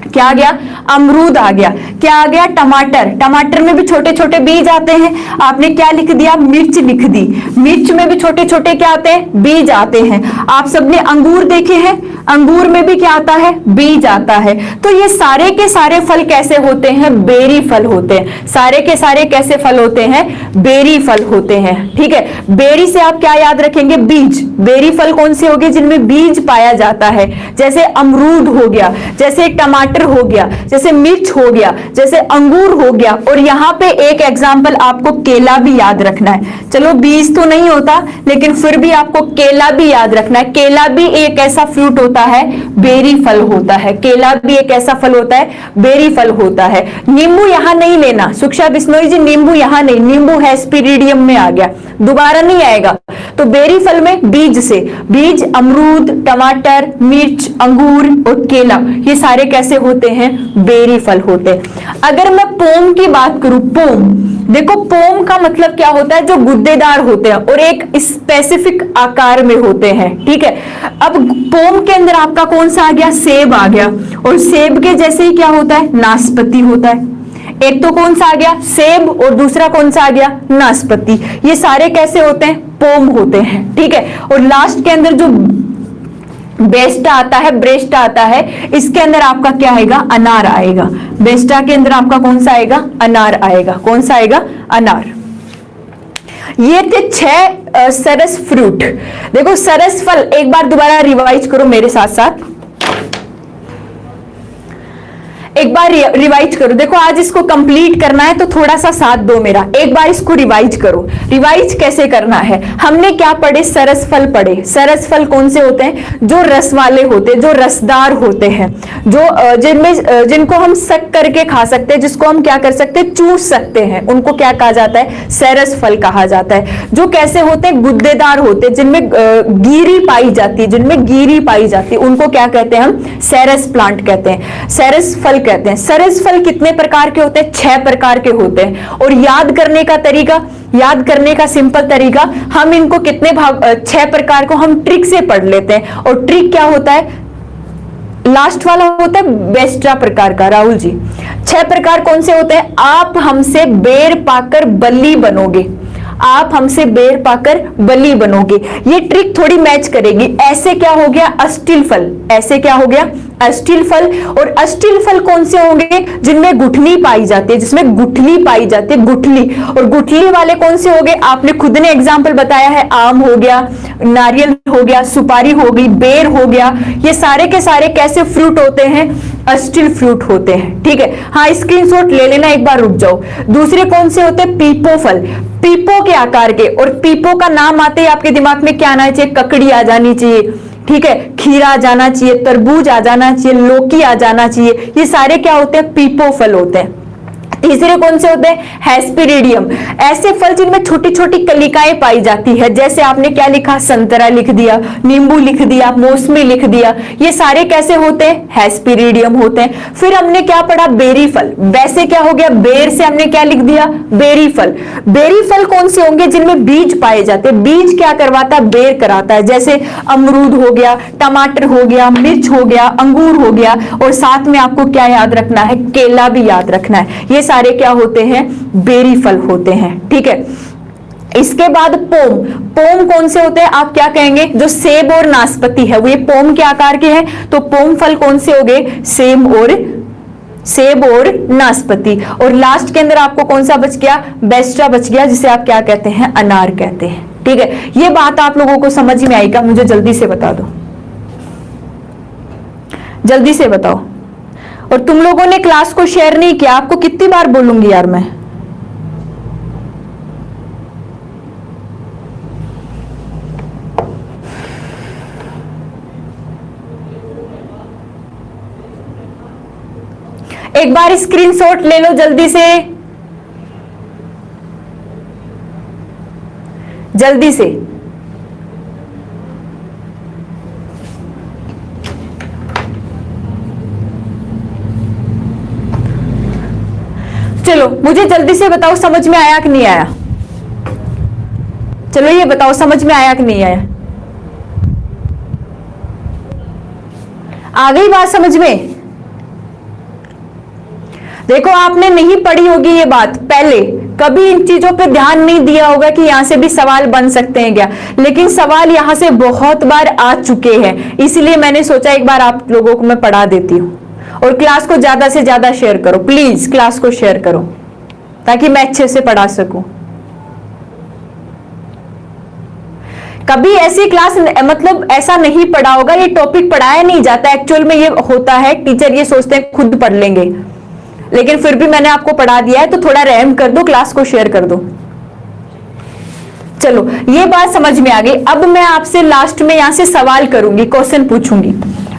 क्या आ गया, अमरूद आ गया। क्या आ गया, टमाटर, टमाटर में भी छोटे छोटे बीज आते हैं। आपने क्या लिख दिया, मिर्च लिख दी, मिर्च में भी छोटे छोटे क्या आते हैं, बीज आते हैं। आप सबने अंगूर देखे हैं, अंगूर में भी क्या आता है, बीज आता है। तो ये सारे के सारे फल कैसे होते हैं, बेरी फल होते हैं। सारे के सारे कैसे फल होते हैं, बेरी फल होते हैं, ठीक है। बेरी से आप क्या याद रखेंगे, बीज। बेरी फल कौन से हो गए, जिनमें बीज पाया जाता है, जैसे अमरूद हो गया, जैसे टमाटर हो गया, जैसे मिर्च हो गया, जैसे अंगूर हो गया। और यहां पे एक एग्जांपल आपको केला भी याद रखना है। चलो बीज तो नहीं होता, लेकिन फिर भी आपको केला भी याद रखना है। केला भी एक ऐसा फ्रूट होता है, बेरी फल होता है। केला भी एक ऐसा फल होता है, बेरी फल होता है। नींबू यहां नहीं लेना, सुक्षा बिश्नोई जी, नींबू यहां नहीं, नींबू हेस्पिरिडियम में आ गया, दोबारा नहीं आएगा। तो बेरी फल में बीज से, बीज अमरूद, टमाटर, मिर्च, अंगूर और केला, ये सारे कैसे होते हैं, बेरी फल होते हैं। अगर मैं पोम की बात करूं, पोम, देखो पोम का मतलब क्या होता है, जो गुद्देदार होते हैं और एक स्पेसिफिक आकार में होते हैं, ठीक है। अब पोम के अंदर आपका कौन सा आ गया, सेब आ गया। और सेब के जैसे ही क्या होता है, नाशपाती होता है। एक तो कौन सा आ गया, सेब, और दूसरा कौन सा आ गया, नाशपाती। ये सारे कैसे होते हैं, पोम होते हैं, ठीक है। और लास्ट के अंदर जो बेस्टा आता है, ब्रेस्टा आता है, इसके अंदर आपका क्या आएगा, अनार आएगा। बेस्टा के अंदर आपका कौन सा आएगा, अनार आएगा। कौन सा आएगा, अनार। ये थे 6 सरस फ्रूट। देखो सरस फल एक बार दोबारा रिवाइज करो मेरे साथ साथ, एक बार रिवाइज करो। देखो आज इसको कंप्लीट करना है तो थोड़ा सा साथ दो मेरा, एक बार इसको रिवाइज करो। रिवाइज कैसे करना है, हमने क्या पढ़े, सरस फल पढ़े। सरस फल कौन से होते हैं, जो रस वाले होते हैं, जो रसदार होते हैं, जो जिनमें जिनको हम सक करके खा सकते हैं, जिसको हम क्या कर सकते हैं, चूस सकते हैं, उनको क्या कहा जाता है, सरस फल कहा जाता है। जो कैसे होते हैं, गुद्देदार होते हैं, जिनमें गिरी पाई जाती है, जिनमें गिरी पाई जाती है, उनको क्या कहते हैं हम, सेरस प्लांट कहते हैं, सेरस फल कहते हैं। सरस फल कितने प्रकार के होते हैं, 6 प्रकार के होते हैं। और याद करने का तरीका, याद करने का सिंपल तरीका, हम इनको कितने भाग, 6 प्रकार को हम ट्रिक से पढ़ लेते हैं। और ट्रिक क्या होता है, लास्ट वाला होता है बेस्टा प्रकार का। राहुल जी 6 प्रकार कौन से होते हैं, आप हमसे बेर पाकर बल्ली बनोगे, आप हमसे बेर पाकर बली बनोगे। ये ट्रिक थोड़ी मैच करेगी। ऐसे क्या हो गया, अस्टिल फल, ऐसे क्या हो गया, अस्टिल फल। और अस्टिल फल कौन से होंगे, जिनमें गुठली पाई जाती है, जिसमें गुठली पाई जाती है, गुठली। और गुठली वाले कौन से हो गए, आपने खुद ने एग्जाम्पल बताया है, आम हो गया, नारियल हो गया, सुपारी हो गई, बेर हो गया। ये सारे के सारे कैसे फ्रूट होते हैं, अस्टिल फ्रूट होते हैं, ठीक है। हाँ स्क्रीनशॉट ले लेना, एक बार रुक जाओ। दूसरे कौन से होते हैं, पीपो फल, पीपो के आकार के। और पीपो का नाम आते ही आपके दिमाग में क्या आना चाहिए, ककड़ी आ जानी चाहिए, ठीक है, खीरा आ जाना चाहिए, तरबूज आ जाना चाहिए, लौकी आ जाना चाहिए। ये सारे क्या होते हैं, पीपो फल होते हैं। तीसरे कौन से होते हैं, हेस्पिरिडियम, ऐसे फल जिनमें छोटी छोटी कलिकाएं पाई जाती है। जैसे आपने क्या लिखा, संतरा लिख दिया, नींबू लिख दिया, मौसमी लिख दिया। ये सारे कैसे होते हैं, हेस्पिरिडियम होते हैं। फिर हमने क्या पढ़ा, बेरी फल। वैसे क्या हो गया, बेर से हमने क्या लिख दिया, बेरी फल। बेरी फल कौन से होंगे, जिनमें बीज पाए जाते हैं। बीज क्या करवाता है, बेर कराता है। जैसे अमरूद हो गया, टमाटर हो गया, मिर्च हो गया, अंगूर हो गया। और साथ में आपको क्या याद रखना है, केला भी याद रखना है। ये सारे क्या होते हैं, बेरी फल होते हैं, ठीक है। इसके बाद पोम, पोम कौन से होते हैं, आप क्या कहेंगे, जो सेब और नाशपाती है वो ये पोम के आकार के हैं। तो पोम फल कौन से हो गए, सेब और नाशपाती। और लास्ट के अंदर आपको कौन सा बच गया, बेस्टा बच गया, जिसे आप क्या कहते हैं, अनार कहते हैं, ठीक है। ये बात आप लोगों को समझ में आएगा, मुझे जल्दी से बता दो, जल्दी से बताओ। और तुम लोगों ने क्लास को शेयर नहीं किया, आपको कितनी बार बोलूंगी यार मैं। एक बार स्क्रीनशॉट ले लो जल्दी से, जल्दी से। चलो मुझे जल्दी से बताओ समझ में आया कि नहीं आया? चलो ये बताओ समझ में आया कि नहीं आया? आ गई बात समझ में? देखो आपने नहीं पढ़ी होगी ये बात पहले, कभी इन चीजों पे ध्यान नहीं दिया होगा कि यहां से भी सवाल बन सकते हैं क्या, लेकिन सवाल यहां से बहुत बार आ चुके हैं, इसलिए मैंने सोचा एक बार आप लोगों को मैं पढ़ा देती हूं। और क्लास को ज्यादा से ज्यादा शेयर करो प्लीज, क्लास को शेयर करो ताकि मैं अच्छे से पढ़ा सकूं। कभी ऐसी क्लास मतलब ऐसा नहीं पढ़ा होगा, ये टॉपिक पढ़ाया नहीं जाता एक्चुअल में, ये होता है टीचर ये सोचते हैं खुद पढ़ लेंगे, लेकिन फिर भी मैंने आपको पढ़ा दिया है तो थोड़ा रहम कर दो, क्लास को शेयर कर दो। चलो ये बात समझ में आ गई। अब मैं आपसे लास्ट में यहां से सवाल करूंगी, क्वेश्चन पूछूंगी,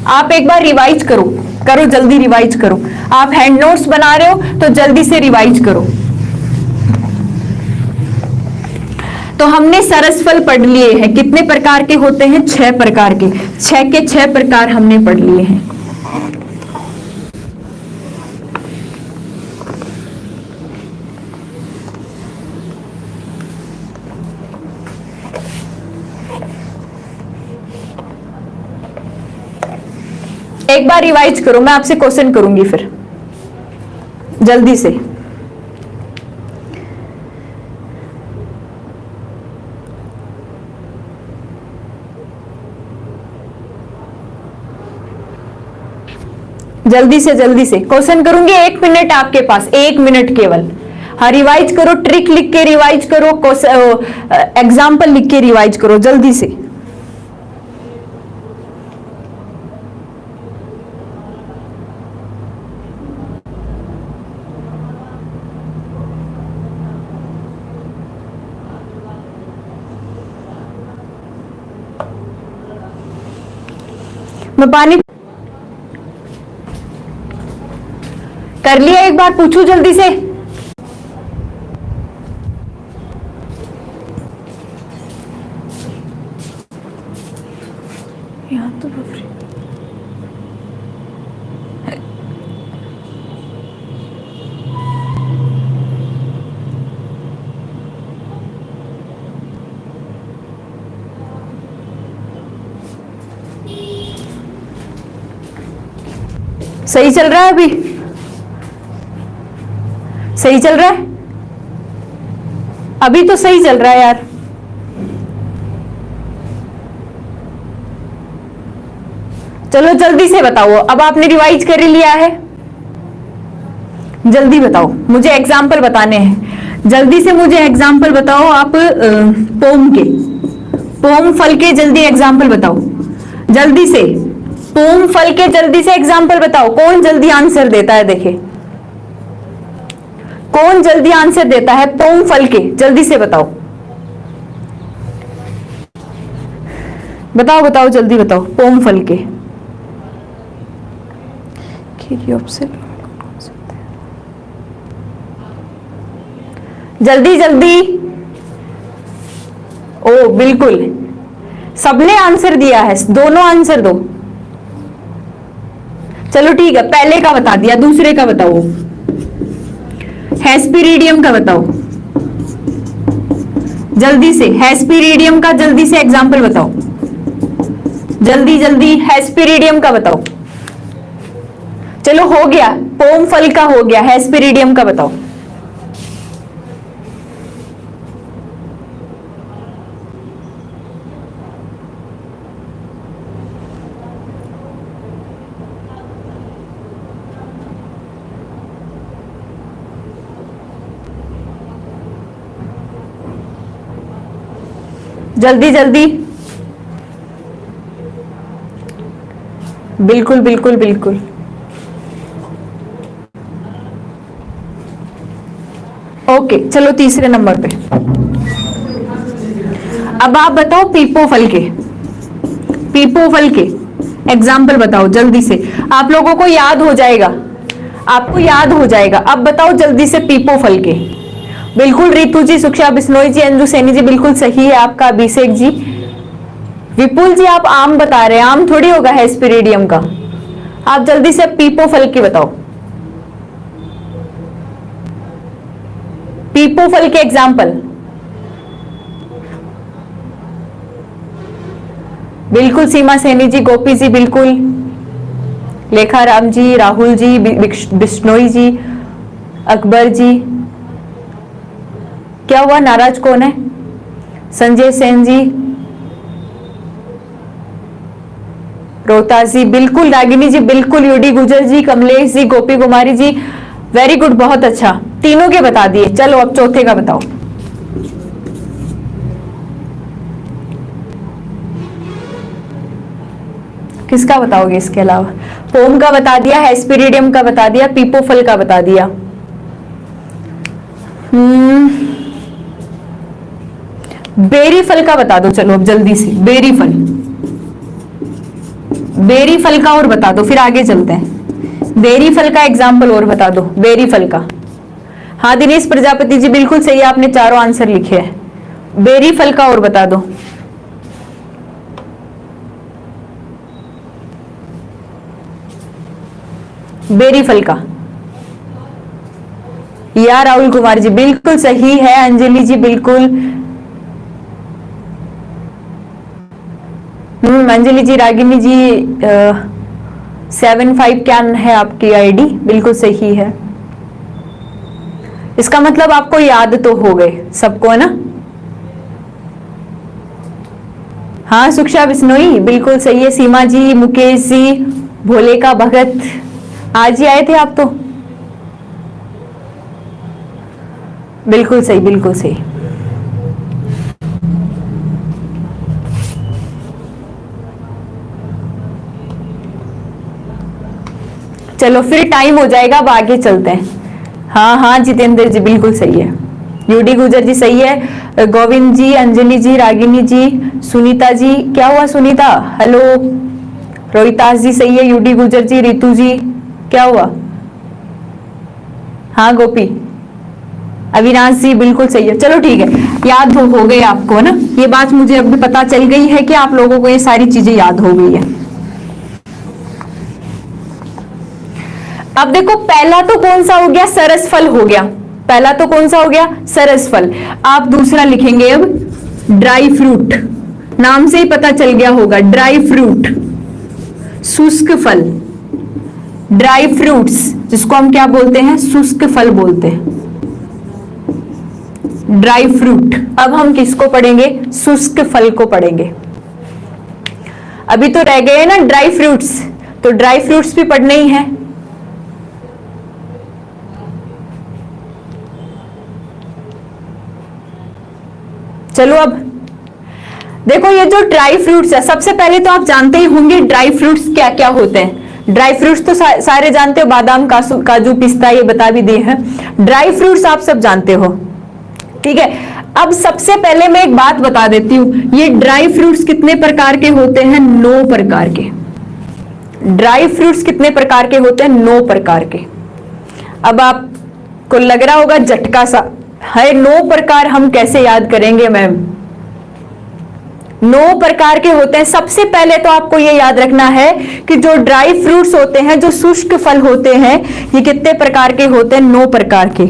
आप एक बार रिवाइज करो जल्दी रिवाइज करो। आप हैंड नोट्स बना रहे हो तो जल्दी से रिवाइज करो। तो हमने सरसफल पढ़ लिए हैं, कितने प्रकार के होते हैं? 6 प्रकार के, 6 के 6 प्रकार हमने पढ़ लिए हैं। एक बार रिवाइज करो, मैं आपसे क्वेश्चन करूंगी फिर जल्दी से। जल्दी से क्वेश्चन करूंगी, 1 मिनट आपके पास, 1 मिनट केवल। हाँ रिवाइज करो, ट्रिक लिख के रिवाइज करो, एग्जाम्पल लिख के रिवाइज करो जल्दी से। मैं पानी कर लिया, एक बार पूछू जल्दी से। यहाँ तो सही चल रहा है, अभी सही चल रहा है, अभी तो सही चल रहा है यार। चलो जल्दी से बताओ, अब आपने रिवाइज कर लिया है, जल्दी बताओ, मुझे एग्जाम्पल बताने हैं, जल्दी से मुझे एग्जाम्पल बताओ आप पोम के, पोम फल के जल्दी एग्जाम्पल बताओ, जल्दी से पोम फल के जल्दी से एग्जाम्पल बताओ। कौन जल्दी आंसर देता है, देखे कौन जल्दी आंसर देता है पोम फल के, जल्दी से बताओ, बताओ बताओ जल्दी बताओ पोम फल के। जल्दी जल्दी, ओ बिल्कुल सबने आंसर दिया है, दोनों आंसर दो। चलो ठीक है, पहले का बता दिया, दूसरे का बताओ, हेस्पिरिडियम का बताओ जल्दी से, हेस्पिरिडियम का जल्दी से एग्जाम्पल बताओ, जल्दी जल्दी हेस्पिरिडियम का बताओ। चलो हो गया, पोम फल का हो गया, हेस्पिरिडियम का बताओ। जल्दी जल्दी, बिल्कुल बिल्कुल बिल्कुल। ओके चलो तीसरे नंबर पे, अब आप बताओ पीपो फल के, पीपो फल के एग्जाम्पल बताओ जल्दी से, आप लोगों को याद हो जाएगा, आपको याद हो जाएगा। अब बताओ जल्दी से पीपो फल के। बिल्कुल रितु जी, सुक्षा बिश्नोई जी, अंजू सैनी जी, बिल्कुल सही है आपका। अभिषेक जी, विपुल जी आप आम बता रहे हैं, आम थोड़ी होगा हेस्पेरिडियम का। आप जल्दी से पीपो फल की बताओ, पीपो फल के एग्जाम्पल। बिल्कुल सीमा सैनी जी, गोपी जी बिल्कुल, लेखा राम जी, राहुल जी, बिश्नोई जी, अकबर जी। क्या हुआ, नाराज कौन है? संजय सेन जी, रोहतास जी बिल्कुल, रागिनी जी बिल्कुल, यूडी गुजर जी, कमलेश जी, गोपी कुमारी जी, वेरी गुड, बहुत अच्छा, तीनों के बता दिए। चलो अब चौथे का बताओ। किसका बताओगे इसके अलावा? पोम का बता दिया, हेस्पेरिडियम का बता दिया, पीपो फल का बता दिया। बेरी फल का बता दो, चलो अब जल्दी से। बेरी फल, बेरी फल का और बता दो, फिर आगे चलते हैं। बेरी फल का एग्जाम्पल और बता दो, बेरी फल का। हाँ दिनेश प्रजापति जी बिल्कुल सही, आपने चारों आंसर लिखे हैं। बेरी फल का और बता दो। बेरी फल का, या राहुल कुमार जी बिल्कुल सही है। अंजलि जी बिल्कुल, अंजलि जी, रागिनी जी 75 क्या है आपकी आईडी, बिल्कुल सही है। इसका मतलब आपको याद तो हो गए सबको, है ना? हाँ सुक्षा बिश्नोई बिल्कुल सही है। सीमा जी, मुकेश जी, भोले का भगत, आज ही आए थे आप तो, बिल्कुल सही, बिल्कुल सही। चलो फिर टाइम हो जाएगा, अब आगे चलते हैं। हाँ हाँ जितेंद्र जी बिल्कुल सही है, यूडी गुजर जी सही है, गोविंद जी, अंजलि जी, रागिनी जी, सुनीता जी, क्या हुआ सुनीता, हेलो, रोहितास जी सही है, यूडी गुजर जी, रितु जी, क्या हुआ, हाँ गोपी, अविनाश जी बिल्कुल सही है। चलो ठीक है, याद हो गए आपको, है ना? ये बात मुझे अब पता चल गई है कि आप लोगों को ये सारी चीजें याद हो गई है। अब देखो पहला तो कौन सा हो गया, सरस फल हो गया। पहला तो कौन सा हो गया, सरस फल। आप दूसरा लिखेंगे अब ड्राई फ्रूट, नाम से ही पता चल गया होगा, ड्राई फ्रूट, शुष्क फल, ड्राई फ्रूट्स जिसको हम क्या बोलते हैं, शुष्क फल बोलते हैं, ड्राई फ्रूट। अब हम किसको पढ़ेंगे, शुष्क फल को पढ़ेंगे। अभी तो रह गए ना ड्राई फ्रूट्स, तो ड्राई फ्रूट्स भी पढ़ने ही हैं। चलो अब देखो ये जो ड्राई फ्रूट्स है, सबसे पहले तो आप जानते ही होंगे ड्राई फ्रूट्स क्या क्या होते हैं। ड्राई फ्रूट्स तो सारे जानते हो, बादाम, काजू, पिस्ता, ये बता भी दिए हैं। ड्राई फ्रूट्स आप सब जानते हो, ठीक है। अब सबसे पहले मैं एक बात बता देती हूं, ये ड्राई फ्रूट्स कितने प्रकार के होते हैं, 9 प्रकार के। ड्राई फ्रूट्स कितने प्रकार के होते हैं, 9 प्रकार के। अब आपको लग रहा होगा झटका सा है, 9 प्रकार हम कैसे याद करेंगे मैम? 9 प्रकार के होते हैं। सबसे पहले तो आपको ये याद रखना है कि जो ड्राई फ्रूट्स होते हैं, जो शुष्क फल होते हैं, ये कितने प्रकार के होते हैं, 9 प्रकार के।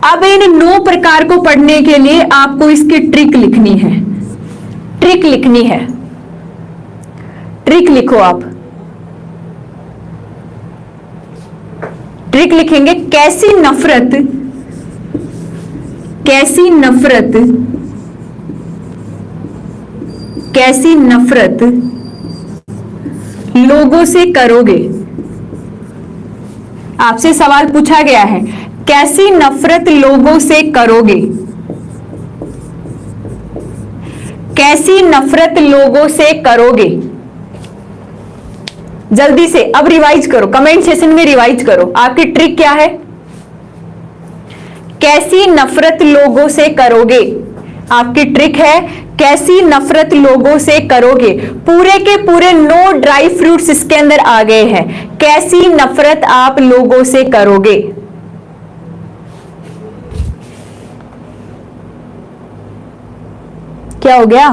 अब इन 9 प्रकार को पढ़ने के लिए आपको इसकी ट्रिक लिखनी है, ट्रिक लिखनी है। ट्रिक लिखो आप, ट्रिक लिखेंगे, कैसी नफरत, कैसी नफरत, कैसी नफरत लोगों से करोगे। आपसे सवाल पूछा गया है, कैसी नफरत लोगों से करोगे, कैसी नफरत लोगों से करोगे। जल्दी से अब रिवाइज करो, कमेंट सेशन में रिवाइज करो, आपकी ट्रिक क्या है। कैसी नफरत लोगों से करोगे, आपकी ट्रिक है, कैसी नफरत लोगों से करोगे। पूरे के पूरे 9 ड्राई फ्रूट्स इसके अंदर आ गए हैं। कैसी नफरत आप लोगों से करोगे। क्या हो गया?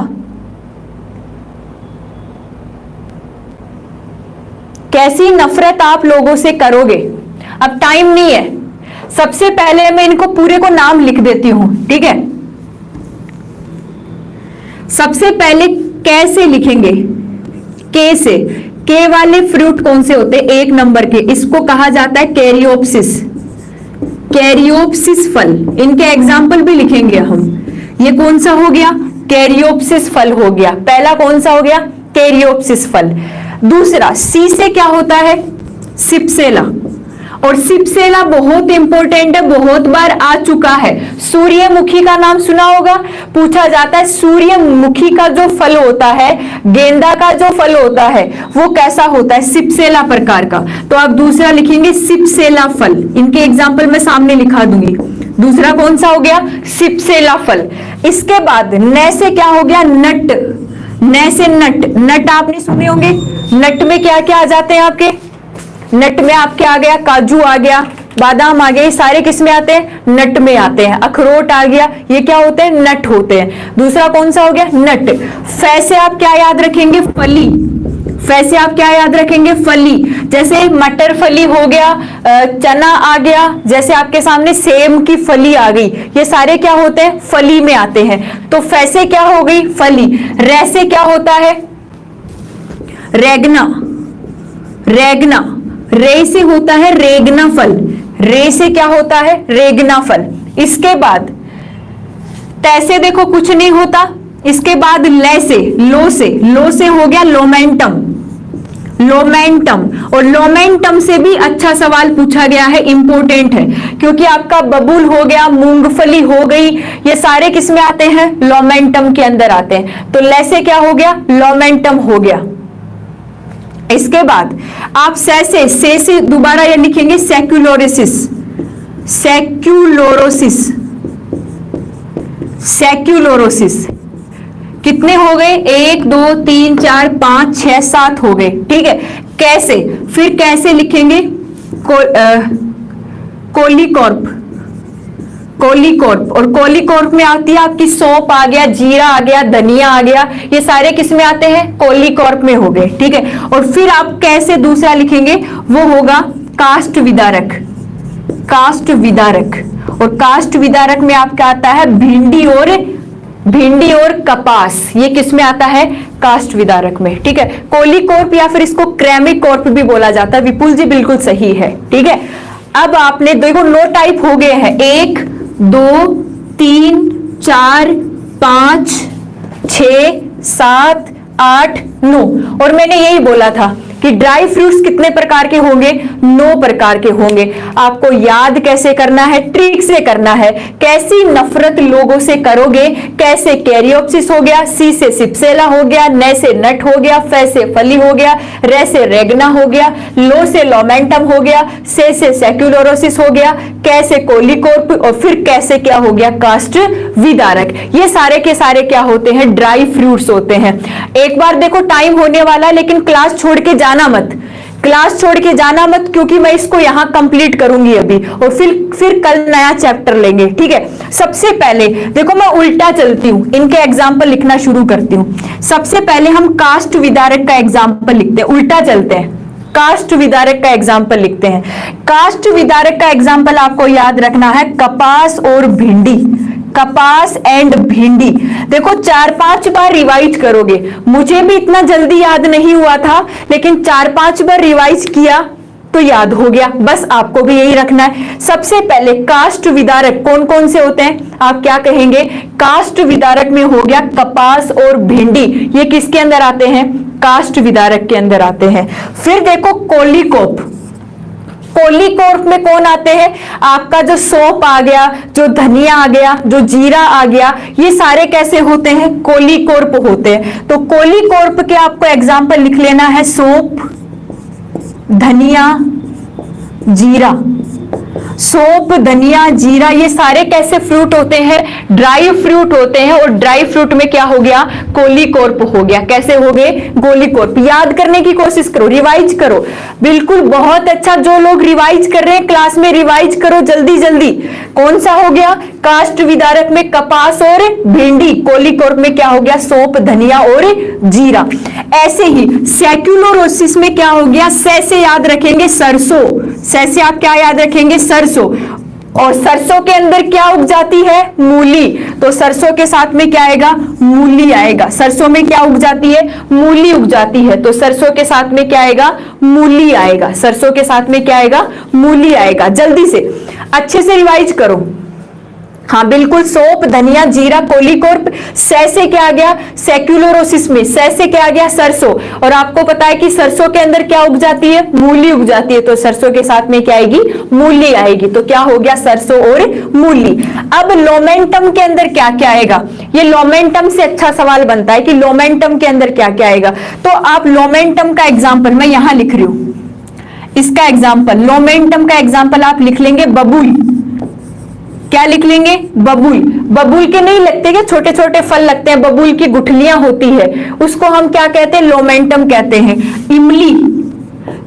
कैसी नफरत आप लोगों से करोगे। अब टाइम नहीं है, सबसे पहले मैं इनको पूरे को नाम लिख देती हूं, ठीक है। सबसे पहले कैसे लिखेंगे, के से। के वाले फ्रूट कौन से होते हैं? 1 नंबर के, इसको कहा जाता है कैरियोप्सिस। कैरियोप्सिस फल, इनके एग्जाम्पल भी लिखेंगे हम। ये कौन सा हो गया? कैरियोप्सिस फल हो गया। पहला कौन सा हो गया? कैरियोप्सिस फल। दूसरा सी से क्या होता है? सिप्सेला। और सिप्सेला बहुत इंपॉर्टेंट है, बहुत बार आ चुका है। सूर्यमुखी का नाम सुना होगा, पूछा जाता है सूर्यमुखी का जो फल होता है, गेंदा का जो फल होता है, वो कैसा होता है? सिप्सेला प्रकार का। तो आप दूसरा लिखेंगे सिप्सेला फल। इनके एग्जाम्पल मैं सामने लिखा दूंगी। दूसरा कौन सा हो गया? सिप्सेला फल। इसके बाद न से क्या हो गया? नट। न से नट। नट आपने सुने होंगे। नट में क्या क्या आ जाते हैं आपके? नट में आपके आ गया काजू आ गया, बादाम आ गए, सारे किस में आते हैं? नट में आते हैं। अखरोट आ गया, ये क्या होते हैं? नट होते हैं। दूसरा कौन सा हो गया? नट। फै से आप क्या याद रखेंगे? फली। फै से आप क्या याद रखेंगे? फली। जैसे मटर फली हो गया, चना आ गया, जैसे आपके सामने सेम की फली आ गई, ये सारे क्या होते हैं? फली में आते हैं। तो फै से क्या हो गई? फली। रै से क्या होता है? रेगना। रेगना। रे से होता है रेगना फल। रे से क्या होता है? रेगना फल। इसके बाद तैसे देखो कुछ नहीं होता। इसके बाद ले से, लो से, लो से हो गया लोमेंटम। लोमेंटम। और लोमेंटम से भी अच्छा सवाल पूछा गया है, इंपॉर्टेंट है, क्योंकि आपका बबूल हो गया, मूंगफली हो गई, ये सारे किस में आते हैं? लोमेंटम के अंदर आते हैं। तो ले से क्या हो गया? लोमेंटम हो गया। इसके बाद आप से दोबारा ये लिखेंगे सेक्युलोरोसिस। सेक्युलोरोसिस। सेक्युलोरोसिस। कितने हो गए? 1 2 3 4 5 6 7 हो गए, ठीक है। कैसे? फिर कैसे लिखेंगे? कोलीकॉर्प। कोलीकॉर्प। और कोलीकॉर्प में आती है आपकी सौंफ आ गया, जीरा आ गया, धनिया आ गया, ये सारे किस में आते हैं? कोलीकॉर्प में हो गए, ठीक है। और फिर आप कैसे दूसरा लिखेंगे? वो होगा काष्ठ विदारक। काष्ठ विदारक। और काष्ठ विदारक में आपका आता है भिंडी और कपास, ये किस में आता है? काष्ठ विदारक में, ठीक है। कोलीकॉर्प या फिर इसको क्रेमिकॉर्प भी बोला जाता है। विपुल जी बिल्कुल सही है, ठीक है। अब आपने देखो 9 टाइप हो गए हैं। 1 2 3 4 5 6 7 8 9। और मैंने यही बोला था कि ड्राई फ्रूट्स कितने प्रकार के होंगे? 9 प्रकार के होंगे। आपको याद कैसे करना है? ट्रिक से करना है। कैसी नफरत लोगों से करोगे। कैसे? कैरियोप्सिस हो गया, सी से सिप्सेला हो गया, न से नट हो गया, फै से फली हो गया, रे से रेगना हो गया, लो से लोमेंटम हो गया, से सेक्युलोरोसिस हो गया, कैसे कोलीकॉर्प, और फिर कैसे क्या हो गया? काष्ठ विदारक। ये सारे के सारे क्या होते हैं? ड्राई फ्रूट्स होते हैं। एक बार देखो टाइम होने वाला है, लेकिन क्लास छोड़ के जाना मत। क्लास छोड़ के जाना मत, क्योंकि मैं इसको यहां कंप्लीट करूंगी अभी, और फिर कल नया चैप्टर लेंगे, ठीक है। सबसे पहले देखो मैं उल्टा चलती हूं, इनके एग्जाम्पल लिखना शुरू करती हूं। सबसे पहले हम काष्ठ विदारक का एग्जाम्पल लिखते हैं, उल्टा चलते हैं। काष्ठ विदारक का एग्जाम्पल लिखते हैं। काष्ठ विदारक का एग्जाम्पल आपको याद रखना है, कपास और भिंडी। कपास एंड भिंडी। देखो 4-5 बार रिवाइज करोगे, मुझे भी इतना जल्दी याद नहीं हुआ था, लेकिन 4-5 बार रिवाइज किया तो याद हो गया। बस आपको भी यही रखना है। सबसे पहले काष्ठ विदारक कौन कौन से होते हैं? आप क्या कहेंगे? काष्ठ विदारक में हो गया कपास और भिंडी, ये किसके अंदर आते हैं? काष्ठ विदारक के अंदर आते हैं। फिर देखो कोलीकॉर्प। कोलीकॉर्प में कौन आते हैं? आपका जो सौंफ आ गया, जो धनिया आ गया, जो जीरा आ गया, ये सारे कैसे होते हैं? कोलीकॉर्प होते हैं। तो कोलीकॉर्प के आपको एग्जाम्पल लिख लेना है, सौंफ, धनिया, जीरा, सौंफ, धनिया, जीरा, ये सारे कैसे फ्रूट होते हैं? ड्राई फ्रूट होते हैं। और ड्राई फ्रूट में क्या हो गया? कोलीकॉर्प हो गया। कैसे हो गए? कोलीकॉर्प। याद करने की कोशिश करो, रिवाइज करो। बिल्कुल, बहुत अच्छा। जो लोग रिवाइज कर रहे हैं क्लास में, रिवाइज करो जल्दी जल्दी। कौन सा हो गया? काष्ठ विदारक में कपास और भिंडी। कोलीकॉर्प में क्या हो गया? सौंफ, धनिया और जीरा। ऐसे ही सैक्युलोरोसिस में क्या हो गया? से याद रखेंगे सरसों। से आप क्या याद रखेंगे? सरसों। और सरसों के अंदर क्या उग जाती है? मूली। तो सरसों के साथ में क्या आएगा? मूली आएगा। सरसों में क्या उग जाती है? मूली उग जाती है। तो सरसों के साथ में क्या आएगा? मूली आएगा। सरसों के साथ में क्या आएगा? मूली आएगा। जल्दी से अच्छे से रिवाइज करो। हाँ बिल्कुल, सौंफ, धनिया, जीरा, कोलीकॉर्प। से क्या आ गया? सैक्युलोरोसिस में से क्या आ गया? सरसों। और आपको पता है कि सरसों के अंदर क्या उग जाती है? मूली उग जाती है। तो सरसों के साथ में क्या आएगी? मूली आएगी। तो क्या हो गया? सरसों और मूली। अब लोमेंटम के अंदर क्या क्या आएगा? ये लोमेंटम से अच्छा सवाल बनता है कि लोमेंटम के अंदर क्या क्या आएगा। तो आप लोमेंटम का एग्जाम्पल मैं यहां लिख रही हूं, इसका एग्जाम्पल, लोमेंटम का एग्जाम्पल आप लिख लेंगे बबूल। क्या लिख लेंगे? बबूल। बबूल के नहीं लगते क्या? छोटे छोटे फल लगते हैं, बबूल की गुठलियां होती है, उसको हम क्या कहते हैं? लोमेंटम कहते हैं। इमली,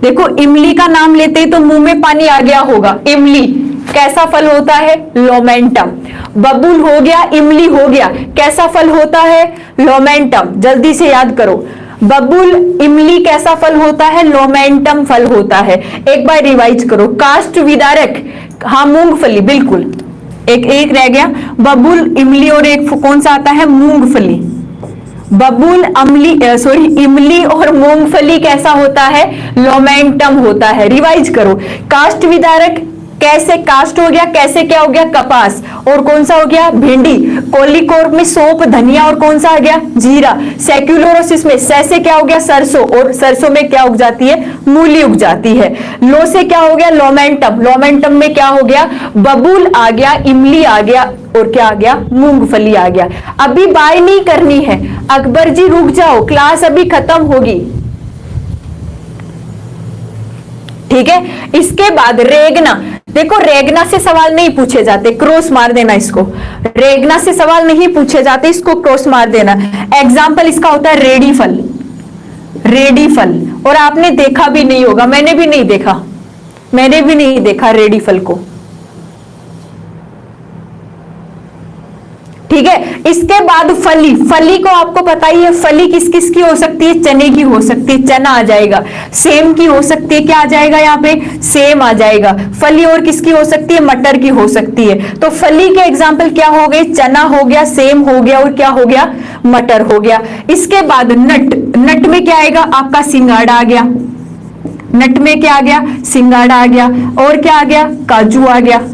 देखो इमली का नाम लेते ही तो मुंह में पानी आ गया होगा। इमली कैसा फल होता है? लोमेंटम। बबूल हो गया, इमली हो गया, कैसा फल होता है? लोमेंटम। जल्दी से याद करो, बबूल, इमली कैसा फल होता है? लोमेंटम फल होता है। एक बार रिवाइज करो। काष्ठ विदारक, हाँ मूंगफली, बिल्कुल। एक रह गया, बबूल, इमली और एक कौन सा आता है? मूंगफली। बबूल, इमली और मूंगफली कैसा होता है? लोमेंटम होता है। रिवाइज करो। काष्ठ विदारक कैसे? काष्ठ हो गया, कैसे क्या हो गया? कपास। और कौन सा हो गया? भिंडी। कोलीकॉर्प में सौंफ, धनिया और कौन सा आ गया? जीरा। सैक्युलोरोसिस में से क्या हो गया? सरसों। और सरसों में क्या उग जाती है? मूली उग जाती है। लो से क्या हो गया? लोमेंटम। लोमेंटम में क्या हो गया? बबूल आ गया, इमली आ गया और क्या आ गया? मूंगफली आ गया। अभी बाय नहीं करनी है, अकबर जी रुक जाओ, क्लास अभी खत्म होगी, ठीक है। इसके बाद रेगना, देखो रेगना से सवाल नहीं पूछे जाते, क्रॉस मार देना इसको। रेगना से सवाल नहीं पूछे जाते, इसको क्रॉस मार देना। एग्जाम्पल इसका होता है रेडी फल। रेडी फल, और आपने देखा भी नहीं होगा, मैंने भी नहीं देखा, मैंने भी नहीं देखा रेडी फल को, ठीक है। इसके बाद फली। फली को आपको पता ही है, फली किस किस की हो सकती है? चने की हो सकती है, चना आ जाएगा। सेम की हो सकती है, क्या आ जाएगा यहाँ पे? सेम आ जाएगा। फली और किसकी हो सकती है? मटर की हो सकती है। तो फली के एग्जाम्पल क्या हो गए? चना हो गया, सेम हो गया और क्या हो गया? मटर हो गया। इसके बाद नट। नट में क्या आएगा? आपका सिंगाड़ा आ गया। नट में क्या आ गया? सिंगाड़ा आ गया। और क्या आ गया? काजू आ गया।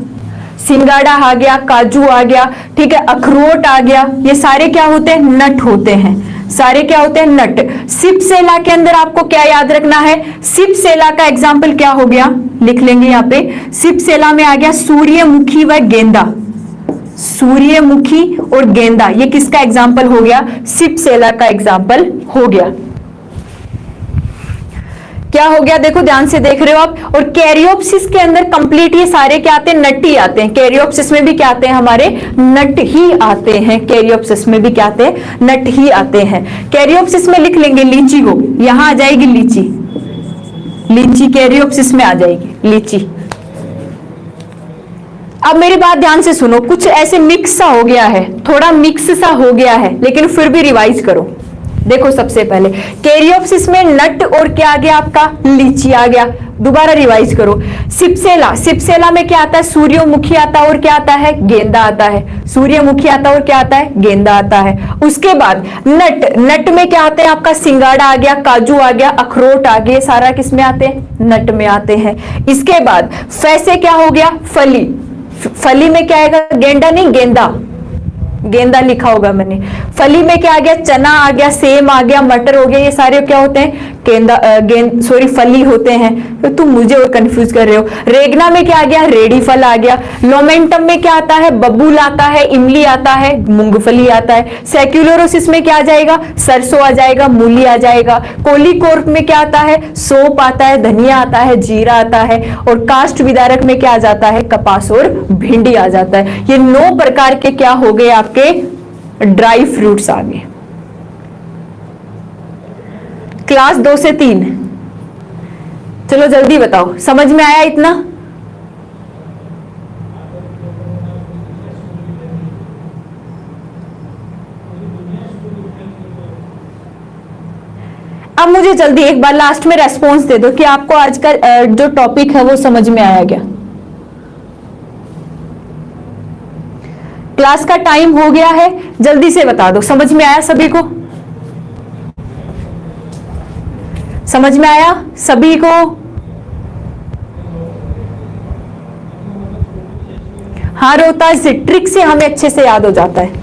सिंगाड़ा आ गया, काजू आ गया, ठीक है, अखरोट आ गया। ये सारे क्या होते हैं? नट होते हैं। सारे क्या होते हैं? नट। सिपसेला के अंदर आपको क्या याद रखना है? सिपसेला का एग्जाम्पल क्या हो गया? लिख लेंगे यहाँ पे। सिपसेला में आ गया सूर्यमुखी व गेंदा। सूर्यमुखी और गेंदा, ये किसका एग्जाम्पल हो गया? सिपसेला का एग्जाम्पल हो गया। क्या हो गया? देखो ध्यान से देख रहे हो आप। और कैरियोप्सिस के अंदर कंप्लीट ये सारे क्या आते हैं? नट ही आते हैं। कैरियोप्सिस में भी क्या आते हैं? हमारे नट ही आते हैं। कैरियोप्सिस में भी क्या आते हैं? नट ही आते हैं। कैरियोप्सिस में लिख लेंगे लीची को, यहां आ जाएगी लीची। लीची कैरियोप्सिस में आ जाएगी, लीची। अब मेरी बात ध्यान से सुनो, कुछ ऐसे मिक्स सा हो गया है, थोड़ा मिक्स सा हो गया है, लेकिन फिर भी रिवाइज करो। देखो सबसे पहले कैरियोप्सिस में नट और क्या आ गया? आपका लीची आ गया। दोबारा रिवाइज करो। सिपसेला, सिपसेला में क्या आता है? सूर्यमुखी आता है और क्या आता है? गेंदा आता है। सूर्यमुखी आता है और क्या आता है? गेंदा आता है। उसके बाद नट। नट में क्या आते हैं? आपका सिंगाड़ा आ गया, काजू आ गया, अखरोट आ गए, सारा किस में आते हैं? नट में आते हैं। इसके बाद फैसे क्या हो गया? फली। फली में क्या आएगा? गेंदा नहीं, गेंदा, गेंदा लिखा होगा मैंने। फली में क्या आ गया? चना आ गया, सेम आ गया, मटर हो गया, ये सारे क्या होते हैं? गेंद सॉरी फली होते हैं। तो तुम मुझे और कंफ्यूज कर रहे हो। रेगना में क्या आ गया, रेडी फल आ गया। लोमेंटम में क्या आता है, बबूल आता है, इमली आता है, मूंगफली आता है। सेक्युलोरोसिस में क्या आ जाएगा, सरसों आ जाएगा, मूली आ जाएगा। कोलीकोर्प में क्या आता है, सौंफ आता है, धनिया आता है, जीरा आता है। और काष्ठ विदारक में क्या आ जाता है, कपास और भिंडी आ जाता है। ये 9 प्रकार के क्या हो गए आपके, ड्राई फ्रूट्स आ गए। क्लास 2 से 3, चलो जल्दी बताओ, समझ में आया इतना? अब मुझे जल्दी एक बार लास्ट में रेस्पॉन्स दे दो कि आपको आज का जो टॉपिक है वो समझ में आया क्या। क्लास का टाइम हो गया है, जल्दी से बता दो, समझ में आया सभी को? समझ में आया सभी को? हाँ रोहतास, ट्रिक से हमें अच्छे से याद हो जाता है।